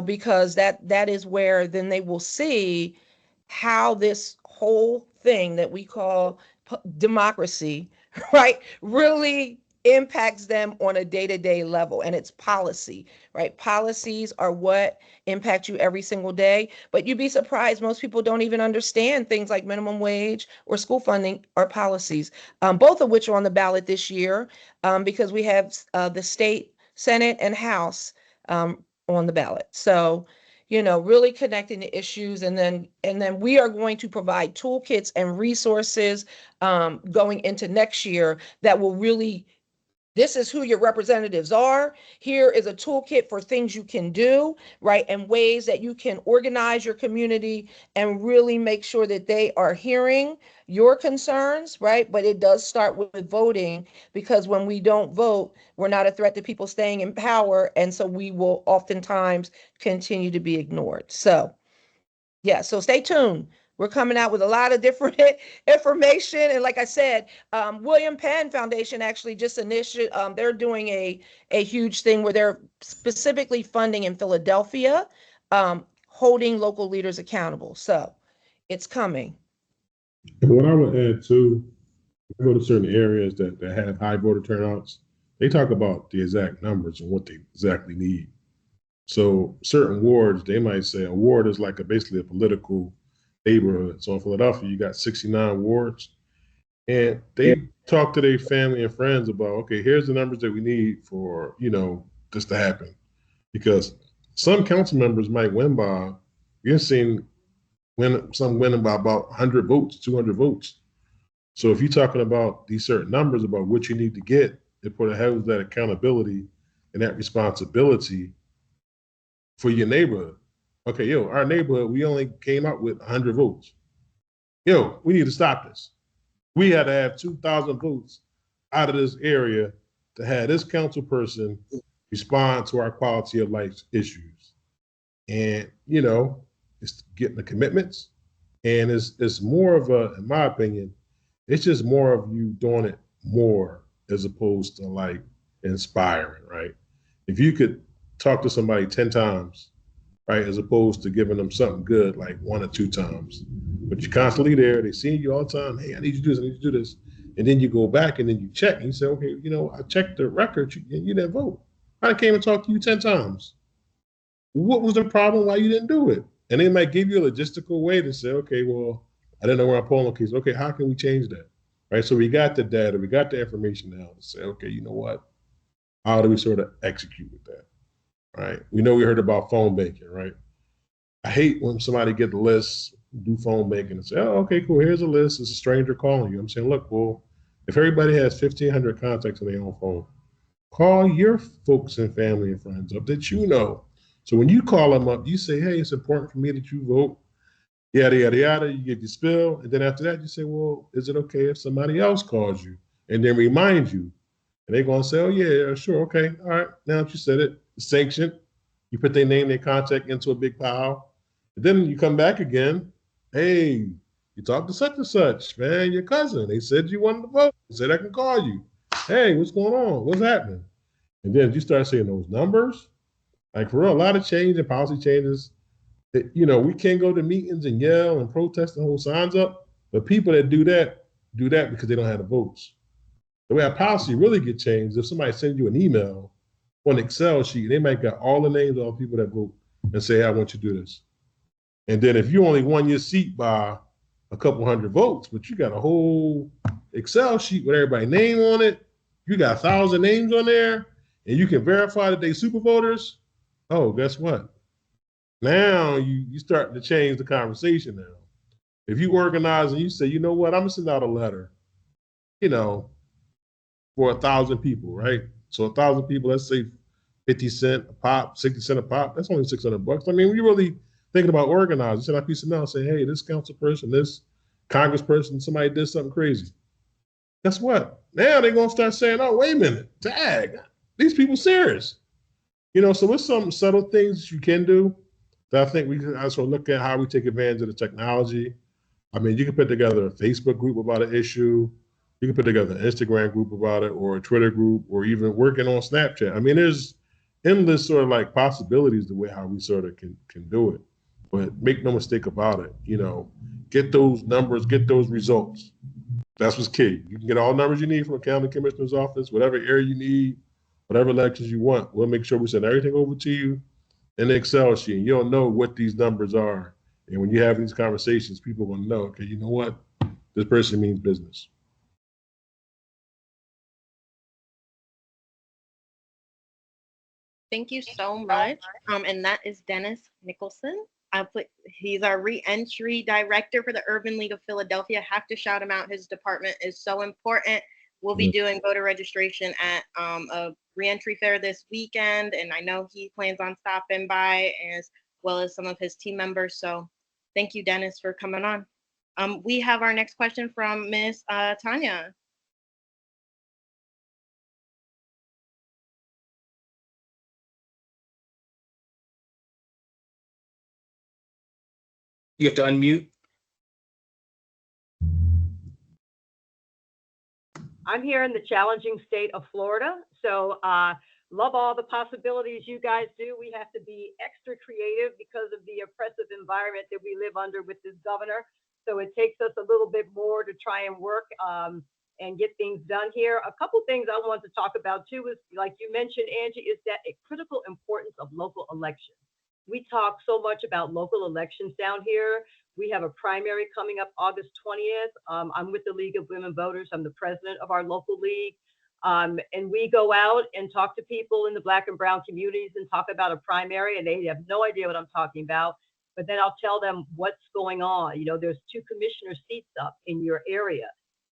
because that is where then they will see how this whole thing that we call democracy, right, really impacts them on a day-to-day level. And it's policy, right? Policies are what impact you every single day, but you'd be surprised most people don't even understand things like minimum wage or school funding or policies, both of which are on the ballot this year, because we have the state Senate and House on the ballot. So really connecting the issues, and then we are going to provide toolkits and resources going into next year that will really, this is who your representatives are. Here is a toolkit for things you can do, right? And ways that you can organize your community and really make sure that they are hearing your concerns, right? But it does start with voting, because when we don't vote, we're not a threat to people staying in power. And so we will oftentimes continue to be ignored. So yeah, so stay tuned. We're coming out with a lot of different information. And like I said, William Penn Foundation actually just initiated, they're doing a huge thing where they're specifically funding in Philadelphia, holding local leaders accountable. So it's coming. And what I would add too, I go to certain areas that have high voter turnouts, they talk about the exact numbers and what they exactly need. So certain wards, they might say a ward is like basically a political neighborhood. So in Philadelphia, you got 69 wards, and they talk to their family and friends about, okay, here's the numbers that we need for, this to happen. Because some council members might win by, you're seeing some winning by about 100 votes, 200 votes. So if you're talking about these certain numbers about what you need to get, it put ahead that accountability and that responsibility for your neighborhood. Okay, our neighborhood, we only came out with 100 votes. We need to stop this. We had to have 2,000 votes out of this area to have this council person respond to our quality of life issues. And, it's getting the commitments. And it's more of in my opinion, it's just more of you doing it more as opposed to like inspiring, right? If you could talk to somebody 10 times, right, as opposed to giving them something good like 1 or 2 times, but you're constantly there, they see you all the time, hey, I need you to do this, I need you to do this. And then you go back and then you check and you say, okay, I checked the record, you didn't vote. I came and talked to you 10 times. What was the problem? Why you didn't do it? And they might give you a logistical way to say, okay, well, I didn't know where my polling location. Okay, how can we change that? Right. So we got the data, we got the information now to say, okay, you know what? How do we sort of execute with that? Right. We know we heard about phone banking, right? I hate when somebody get the list, do phone banking, and say, "Oh, okay, cool. Here's a list. It's a stranger calling you." I'm saying, look, well, if everybody has 1,500 contacts on their own phone, call your folks and family and friends up that you know. So when you call them up, you say, "Hey, it's important for me that you vote." Yada yada yada. You give your spill, and then after that, you say, "Well, is it okay if somebody else calls you?" And then remind you, and they're gonna say, "Oh yeah, sure, okay, all right." Now that you said it, it's sanctioned. You put their name, their contact into a big pile. And then you come back again. Hey, you talked to such and such, man, your cousin. They said you wanted to vote. They said I can call you. Hey, what's going on? What's happening? And then you start saying those numbers. Like for real, a lot of change and policy changes. We can't go to meetings and yell and protest and hold signs up. But people that do that because they don't have the votes. The way our policy really get changed, if somebody sends you an email on an Excel sheet, they might got all the names of all the people that vote and say, "Hey, I want you to do this." And then if you only won your seat by a couple hundred votes, but you got a whole Excel sheet with everybody's name on it, you got 1,000 names on there, and you can verify that they super voters. Oh, guess what? Now you starting to change the conversation now. If you organize and you say, you know what, I'm gonna send out a letter, you know, for 1,000 people, right? So 1,000 people, let's say 50 cent a pop, 60 cent a pop, that's only $600. I mean, when you're really thinking about organizing, send out a piece of mail and say, hey, this council person, this congressperson, somebody did something crazy. Guess what? Now they're gonna start saying, oh, wait a minute, tag, these people serious. So with some subtle things you can do that I think we can also look at how we take advantage of the technology. I mean, you can put together a Facebook group about an issue. You can put together an Instagram group about it, or a Twitter group, or even working on Snapchat. I mean, there's endless sort of like possibilities the way how we sort of can do it. But make no mistake about it, get those numbers, get those results. That's what's key. You can get all numbers you need from a county commissioner's office, whatever area you need, whatever elections you want. We'll make sure we send everything over to you in the Excel sheet. And you'll know what these numbers are. And when you have these conversations, people will know, okay, you know what? This person means business. Thank you so much. And that is Dennis Nicholson. He's our re-entry director for the Urban League of Philadelphia. I have to shout him out. His department is so important. We'll be doing voter registration at a re-entry fair this weekend, and I know he plans on stopping by as well as some of his team members. So thank you, Dennis, for coming on. We have our next question from Ms. Tanya. You have to unmute. I'm here in the challenging state of Florida, so love all the possibilities you guys do. We have to be extra creative because of the oppressive environment that we live under with this governor. So it takes us a little bit more to try and work and get things done here. A couple things I want to talk about too is, like you mentioned, Angie, is that a critical importance of local elections. We talk so much about local elections down here. We have a primary coming up August 20th. I'm with the League of Women Voters. I'm the president of our local league. And we go out and talk to people in the Black and brown communities and talk about a primary, and they have no idea what I'm talking about. But then I'll tell them what's going on. There's 2 commissioner seats up in your area.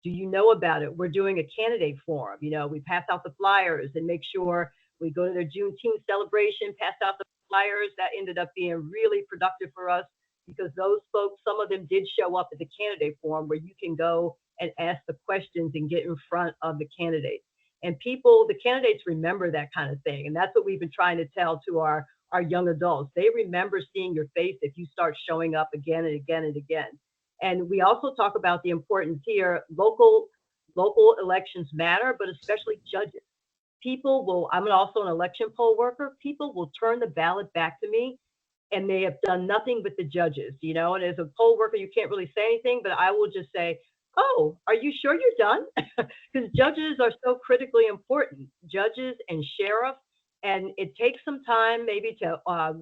Do you know about it? We're doing a candidate forum. We pass out the flyers and make sure we go to their Juneteenth celebration, pass out the flyers. That ended up being really productive for us, because those folks, some of them did show up at the candidate forum where you can go and ask the questions and get in front of the candidates. And the candidates remember that kind of thing. And that's what we've been trying to tell to our young adults. They remember seeing your face if you start showing up again and again and again. And we also talk about the importance here, local elections matter, but especially judges. I'm also an election poll worker. People will turn the ballot back to me, and they have done nothing but the judges, and as a poll worker, you can't really say anything, but I will just say, oh, are you sure you're done? Because judges are so critically important, judges and sheriff. And it takes some time maybe to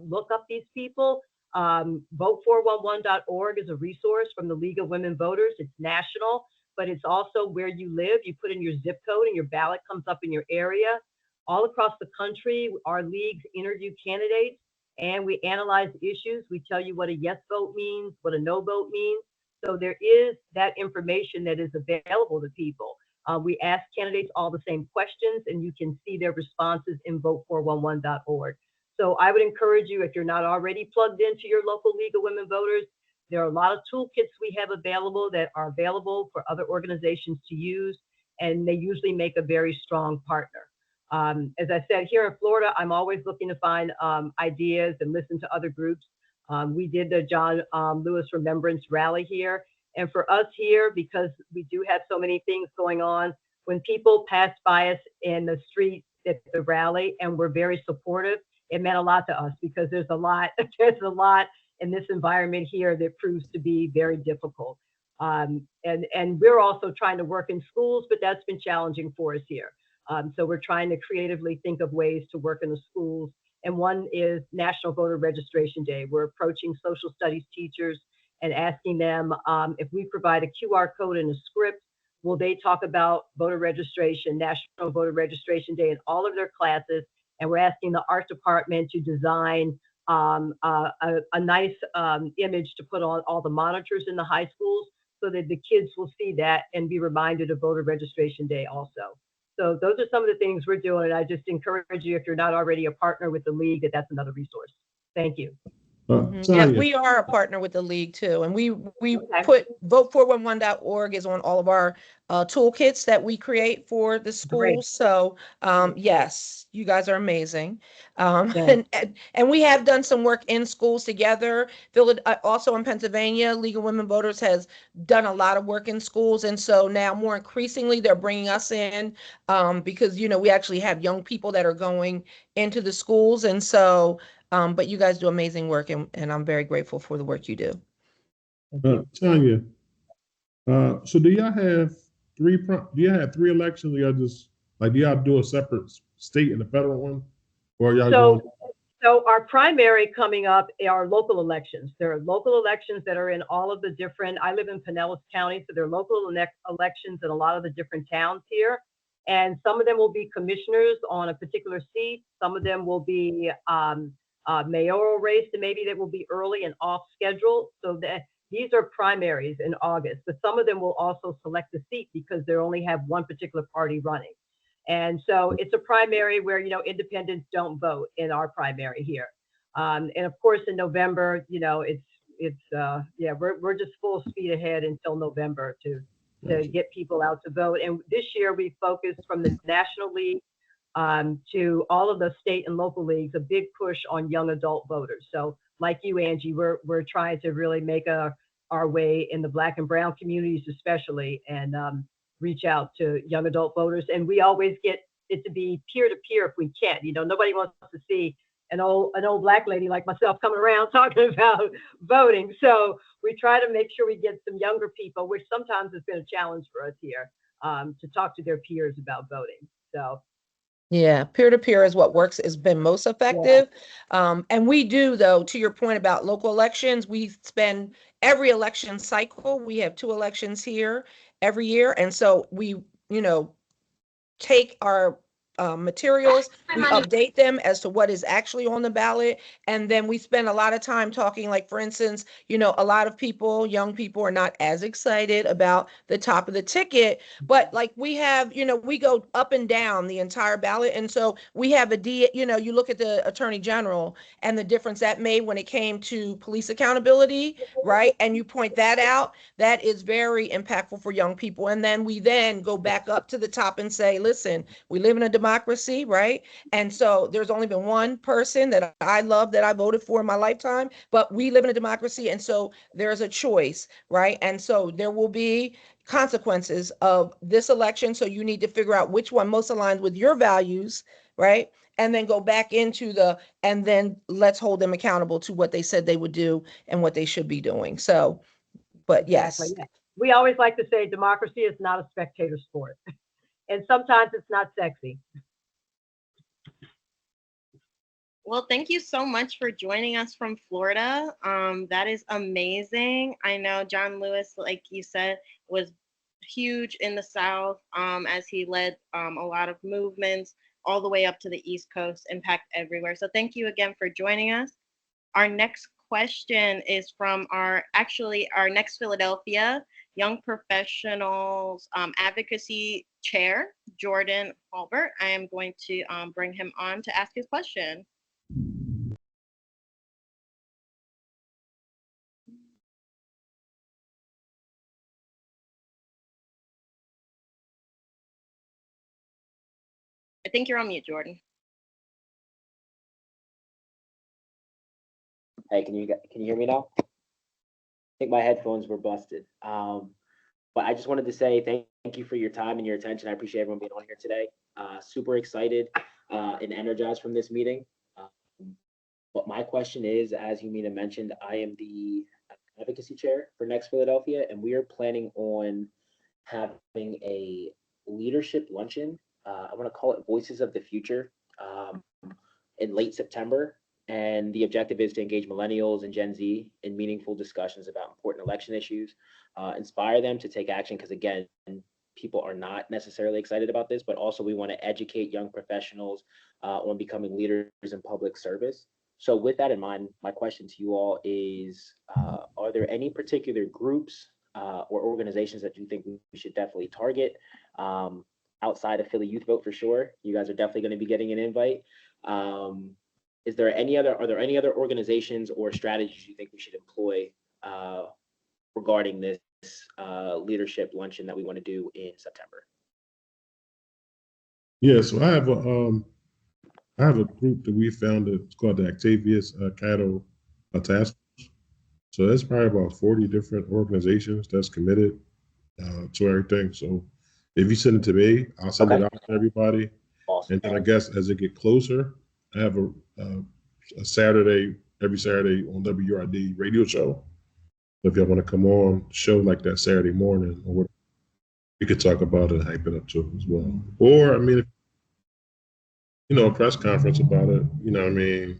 look up these people. Vote411.org is a resource from the League of Women Voters. It's national, but it's also where you live. You put in your zip code and your ballot comes up in your area. All across the country, our leagues interview candidates, and we analyze issues. We tell you what a yes vote means, what a no vote means. So there is that information that is available to people. We ask candidates all the same questions, and you can see their responses in vote411.org. So I would encourage you, if you're not already plugged into your local League of Women Voters, there are a lot of toolkits we have available that are available for other organizations to use, and they usually make a very strong partner. As I said, here in Florida, I'm always looking to find ideas and listen to other groups. We did the John Lewis Remembrance Rally here. And for us here, because we do have so many things going on, when people pass by us in the street at the rally and we're very supportive, it meant a lot to us because there's a lot in this environment here that proves to be very difficult. And we're also trying to work in schools, but that's been challenging for us here. So we're trying to creatively think of ways to work in the schools. And one is National Voter Registration Day. We're approaching social studies teachers and asking them if we provide a QR code and a script, will they talk about voter registration, National Voter Registration Day in all of their classes? And we're asking the art department to design a nice image to put on all the monitors in the high schools so that the kids will see that and be reminded of Voter Registration Day also. So those are some of the things we're doing. And I just encourage you, if you're not already a partner with the League, that's another resource. Thank you. Yeah, we are a partner with the League too. And we Okay. put vote411.org is on all of our toolkits that we create for the schools. So yes, you guys are amazing. Yeah. And we have done some work in schools together. Also in Pennsylvania, League of Women Voters has done a lot of work in schools. And so now more increasingly, they're bringing us in because, you know, we actually have young people that are going into the schools. And so but you guys do amazing work, and I'm very grateful for the work you do. Tanya, so do y'all have three elections? Or y'all just do y'all do a separate state and a federal one, or y'all going? So our primary coming up are local elections. There are local elections that are in all of the different. I live in Pinellas County, so there are local elections in a lot of the different towns here, and some of them will be commissioners on a particular seat. Some of them will be mayoral race, and maybe that will be early and off schedule. So that these are primaries in August, but some of them will also select a seat because they only have one particular party running. And so it's a primary where, you know, independents don't vote in our primary here. And of course, in November, you know, we're just full speed ahead until November to get people out to vote. And this year we focused from the National League to all of the state and local leagues, a big push on young adult voters. So like you, Angie, we're trying to really make our way in the Black and brown communities especially, and reach out to young adult voters. And we always get it to be peer-to-peer if we can. You know, nobody wants to see an old Black lady like myself coming around talking about voting. So we try to make sure we get some younger people, which sometimes has been a challenge for us here, to talk to their peers about voting. So yeah, peer-to-peer is what has been most effective. Yeah. And we do, though, to your point about local elections, we spend every election cycle. We have 2 elections here every year. And so we, you know, take our materials, we update them as to what is actually on the ballot. And then we spend a lot of time talking, like, for instance, you know, a lot of people, young people are not as excited about the top of the ticket, but like we have, you know, we go up and down the entire ballot. And so we have you know, you look at the Attorney General and the difference that made when it came to police accountability, right? And you point that out, that is very impactful for young people. And then we then go back up to the top and say, listen, we live in a democracy, right? And so there's only been one person that I love that I voted for in my lifetime, but we live in a democracy. And so there's a choice, right? And so there will be consequences of this election. So you need to figure out which one most aligns with your values, right? And then go back into and then let's hold them accountable to what they said they would do and what they should be doing. So, but exactly, yes. yeah. We always like to say democracy is not a spectator sport. And sometimes it's not sexy. Well, thank you so much for joining us from Florida. That is amazing. I know John Lewis, like you said, was huge in the South as he led a lot of movements all the way up to the East Coast, impact everywhere. So thank you again for joining us. Our next question is from our next Philadelphia Young Professionals Advocacy Chair, Jordan Halbert. I am going to bring him on to ask his question. I think you're on mute, Jordan. Hey, can you hear me now? I think my headphones were busted. But I just wanted to say thank you for your time and your attention. I appreciate everyone being on here today. Super excited and energized from this meeting. But my question is, as Yumina mentioned, I am the advocacy chair for Next Philadelphia, and we are planning on having a leadership luncheon. I want to call it Voices of the Future in late September. And the objective is to engage millennials and Gen Z in meaningful discussions about important election issues, inspire them to take action, because again, people are not necessarily excited about this, but also we want to educate young professionals on becoming leaders in public service. So with that in mind, my question to you all is, are there any particular groups or organizations that you think we should definitely target outside of Philly Youth Vote for sure? You guys are definitely going to be getting an invite. Are there any other organizations or strategies you think we should employ regarding this leadership luncheon that we want to do in September? Yeah, so I have a group that we founded. It's called the Octavius Cattle Task Force. So that's probably about 40 different organizations that's committed to everything. So if you send it to me, I'll send it out to everybody. Awesome. And then I guess as it get closer, I have a Saturday, every Saturday on WRD radio show. So if y'all want to come on show like that Saturday morning, or whatever, we could talk about it and hype it up too as well. Or I mean, if, a press conference about it. You know what I mean?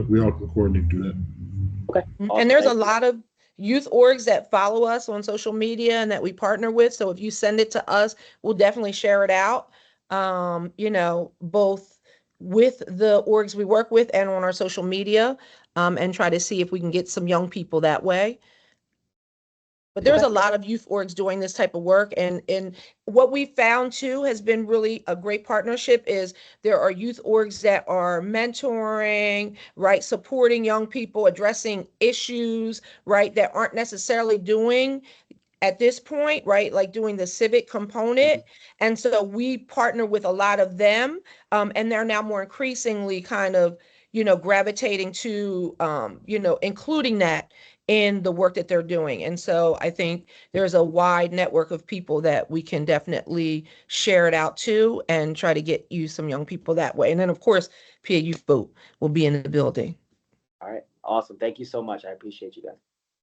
We all can coordinate to do that. Okay. Awesome. And there's a lot of youth orgs that follow us on social media and that we partner with. So if you send it to us, we'll definitely share it out. Both with the orgs we work with and on our social media, and try to see if we can get some young people that way. But there's a lot of youth orgs doing this type of work. And what we found too has been really a great partnership is there are youth orgs that are mentoring, right, supporting young people, addressing issues, right, that aren't necessarily doing at this point, right, like doing the civic component. And so we partner with a lot of them, and they're now more increasingly kind of, gravitating to, including that in the work that they're doing. And so I think there's a wide network of people that we can definitely share it out to and try to get you some young people that way. And then of course, PA Youth Vote will be in the building. All right. Awesome. Thank you so much. I appreciate you guys.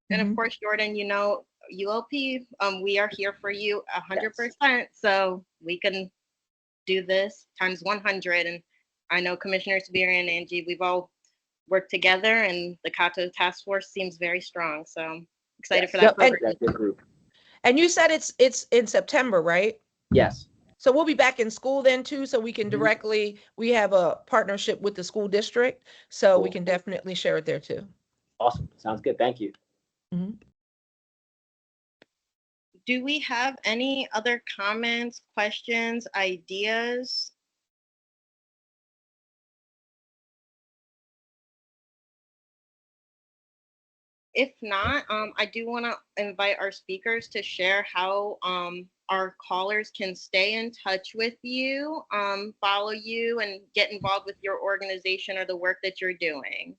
And of course, Jordan, ULP, we are here for you 100%. So we can do this times 100. And I know Commissioner Sabir and Angie, we've all worked together, and the Cato Task Force seems very strong. So I'm excited for that program. And you said it's in September, right? Yes. So we'll be back in school then too, so we can we have a partnership with the school district, so we can definitely share it there too. Awesome. Sounds good. Thank you. Do we have any other comments, questions, ideas? If not, I do want to invite our speakers to share how our callers can stay in touch with you, follow you, and get involved with your organization or the work that you're doing.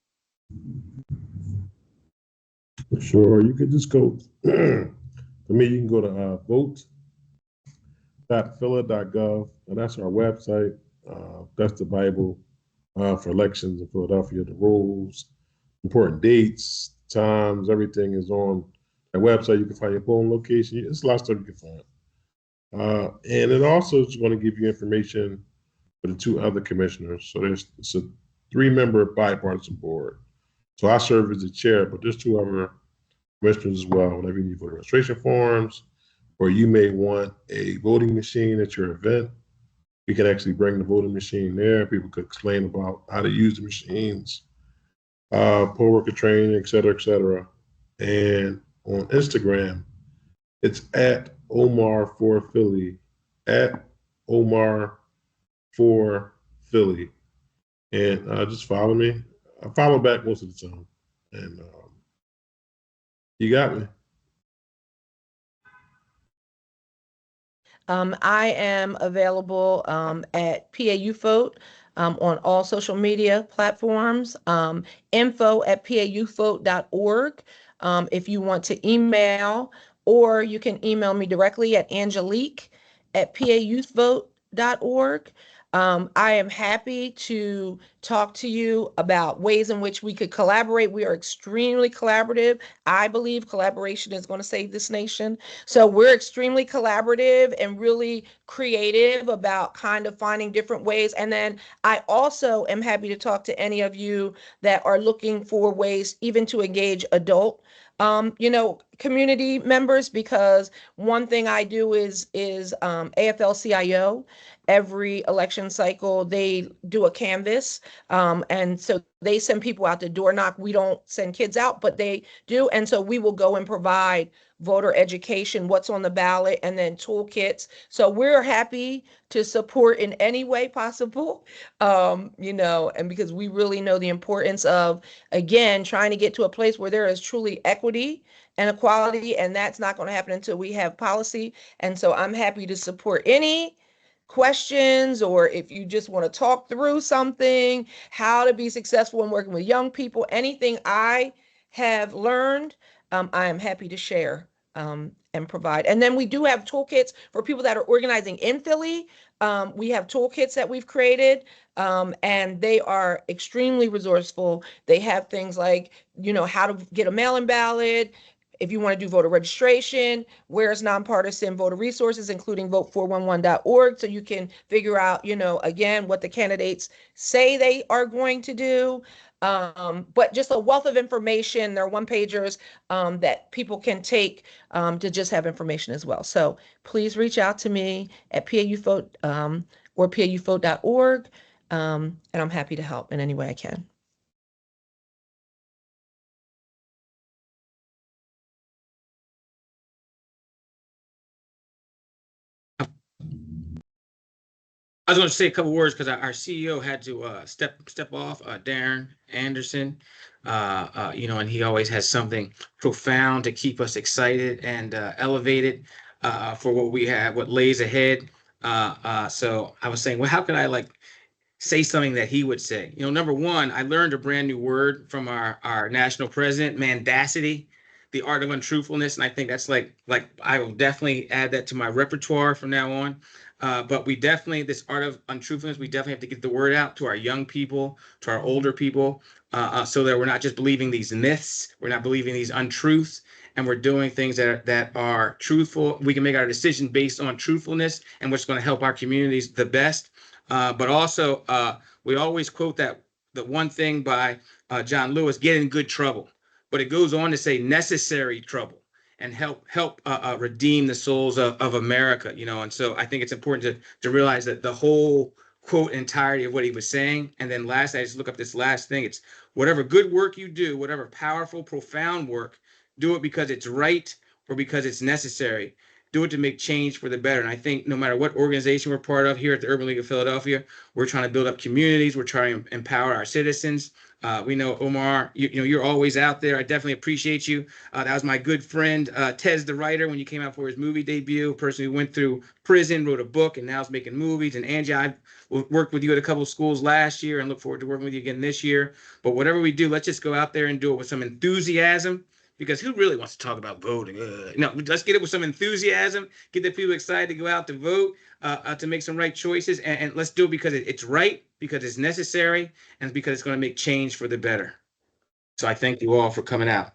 Sure, you could just go, for me, you can go to vote.phila.gov, and that's our website. That's the Bible for elections in Philadelphia, the rules, important dates, times, everything is on that website. You can find your polling location. It's a lot of stuff you can find. And it also is going to give you information for the two other commissioners. So it's a 3-member bipartisan board. So I serve as the chair, but there's 2 other commissioners as well. Whenever you need voter registration forms, or you may want a voting machine at your event, we can actually bring the voting machine there. People could explain about how to use the machines. poll worker training, et cetera, et cetera. And on Instagram, it's at Omar for Philly, at Omar for Philly. And just follow me. I follow back most of the time. And you got me. I am available at PAU Vote on all social media platforms. Info at pauvote.org if you want to email, or you can email me directly at Angelique at pauvote.org. I am happy to talk to you about ways in which we could collaborate. We are extremely collaborative. I believe collaboration is going to save this nation. So we're extremely collaborative and really creative about kind of finding different ways. And then I also am happy to talk to any of you that are looking for ways even to engage adult community members, because one thing I do is AFL-CIO. Every election cycle, they do a canvas. And so they send people out to door knock. We don't send kids out, but they do. And so we will go and provide voter education, what's on the ballot, and then toolkits. So we're happy to support in any way possible, and because we really know the importance of, again, trying to get to a place where there is truly equity and equality, and that's not going to happen until we have policy. And so I'm happy to support any questions, or if you just want to talk through something, how to be successful in working with young people, anything I have learned, I am happy to share and provide. And then we do have toolkits for people that are organizing in Philly. We have toolkits that we've created, and they are extremely resourceful. They have things like, how to get a mail-in ballot, if you want to do voter registration, where's nonpartisan voter resources, including vote411.org, so you can figure out, again, what the candidates say they are going to do. But just a wealth of information. There are one-pagers that people can take to just have information as well. So please reach out to me at PAUvote or pauvote.org, and I'm happy to help in any way I can. I was going to say a couple words because our CEO had to step off, Darren Anderson, and he always has something profound to keep us excited and elevated for what lays ahead. So I was saying, well, how could I say something that he would say? Number one, I learned a brand new word from our national president, mendacity, the art of untruthfulness, and I think that's like I will definitely add that to my repertoire from now on. But this art of untruthfulness, we definitely have to get the word out to our young people, to our older people, so that we're not just believing these myths, we're not believing these untruths, and we're doing things that are truthful. We can make our decision based on truthfulness and what's going to help our communities the best. But also, we always quote the one thing by John Lewis, get in good trouble. But it goes on to say necessary trouble, and help redeem the souls of America, and so I think it's important to realize that the whole quote entirety of what he was saying. And then last, I just look up this last thing. It's whatever good work you do, whatever powerful, profound work, do it because it's right or because it's necessary. Do it to make change for the better. And I think no matter what organization we're part of here at the Urban League of Philadelphia, we're trying to build up communities. We're trying to empower our citizens. We know, Omar, you're always out there. I definitely appreciate you. That was my good friend, Tez the writer, when you came out for his movie debut, a person who went through prison, wrote a book, and now is making movies. And Angie, I've worked with you at a couple of schools last year and look forward to working with you again this year. But whatever we do, let's just go out there and do it with some enthusiasm. Because who really wants to talk about voting? No, let's get it with some enthusiasm, get the people excited to go out to vote, to make some right choices. And let's do it because it's right, because it's necessary, and because it's going to make change for the better. So I thank you all for coming out.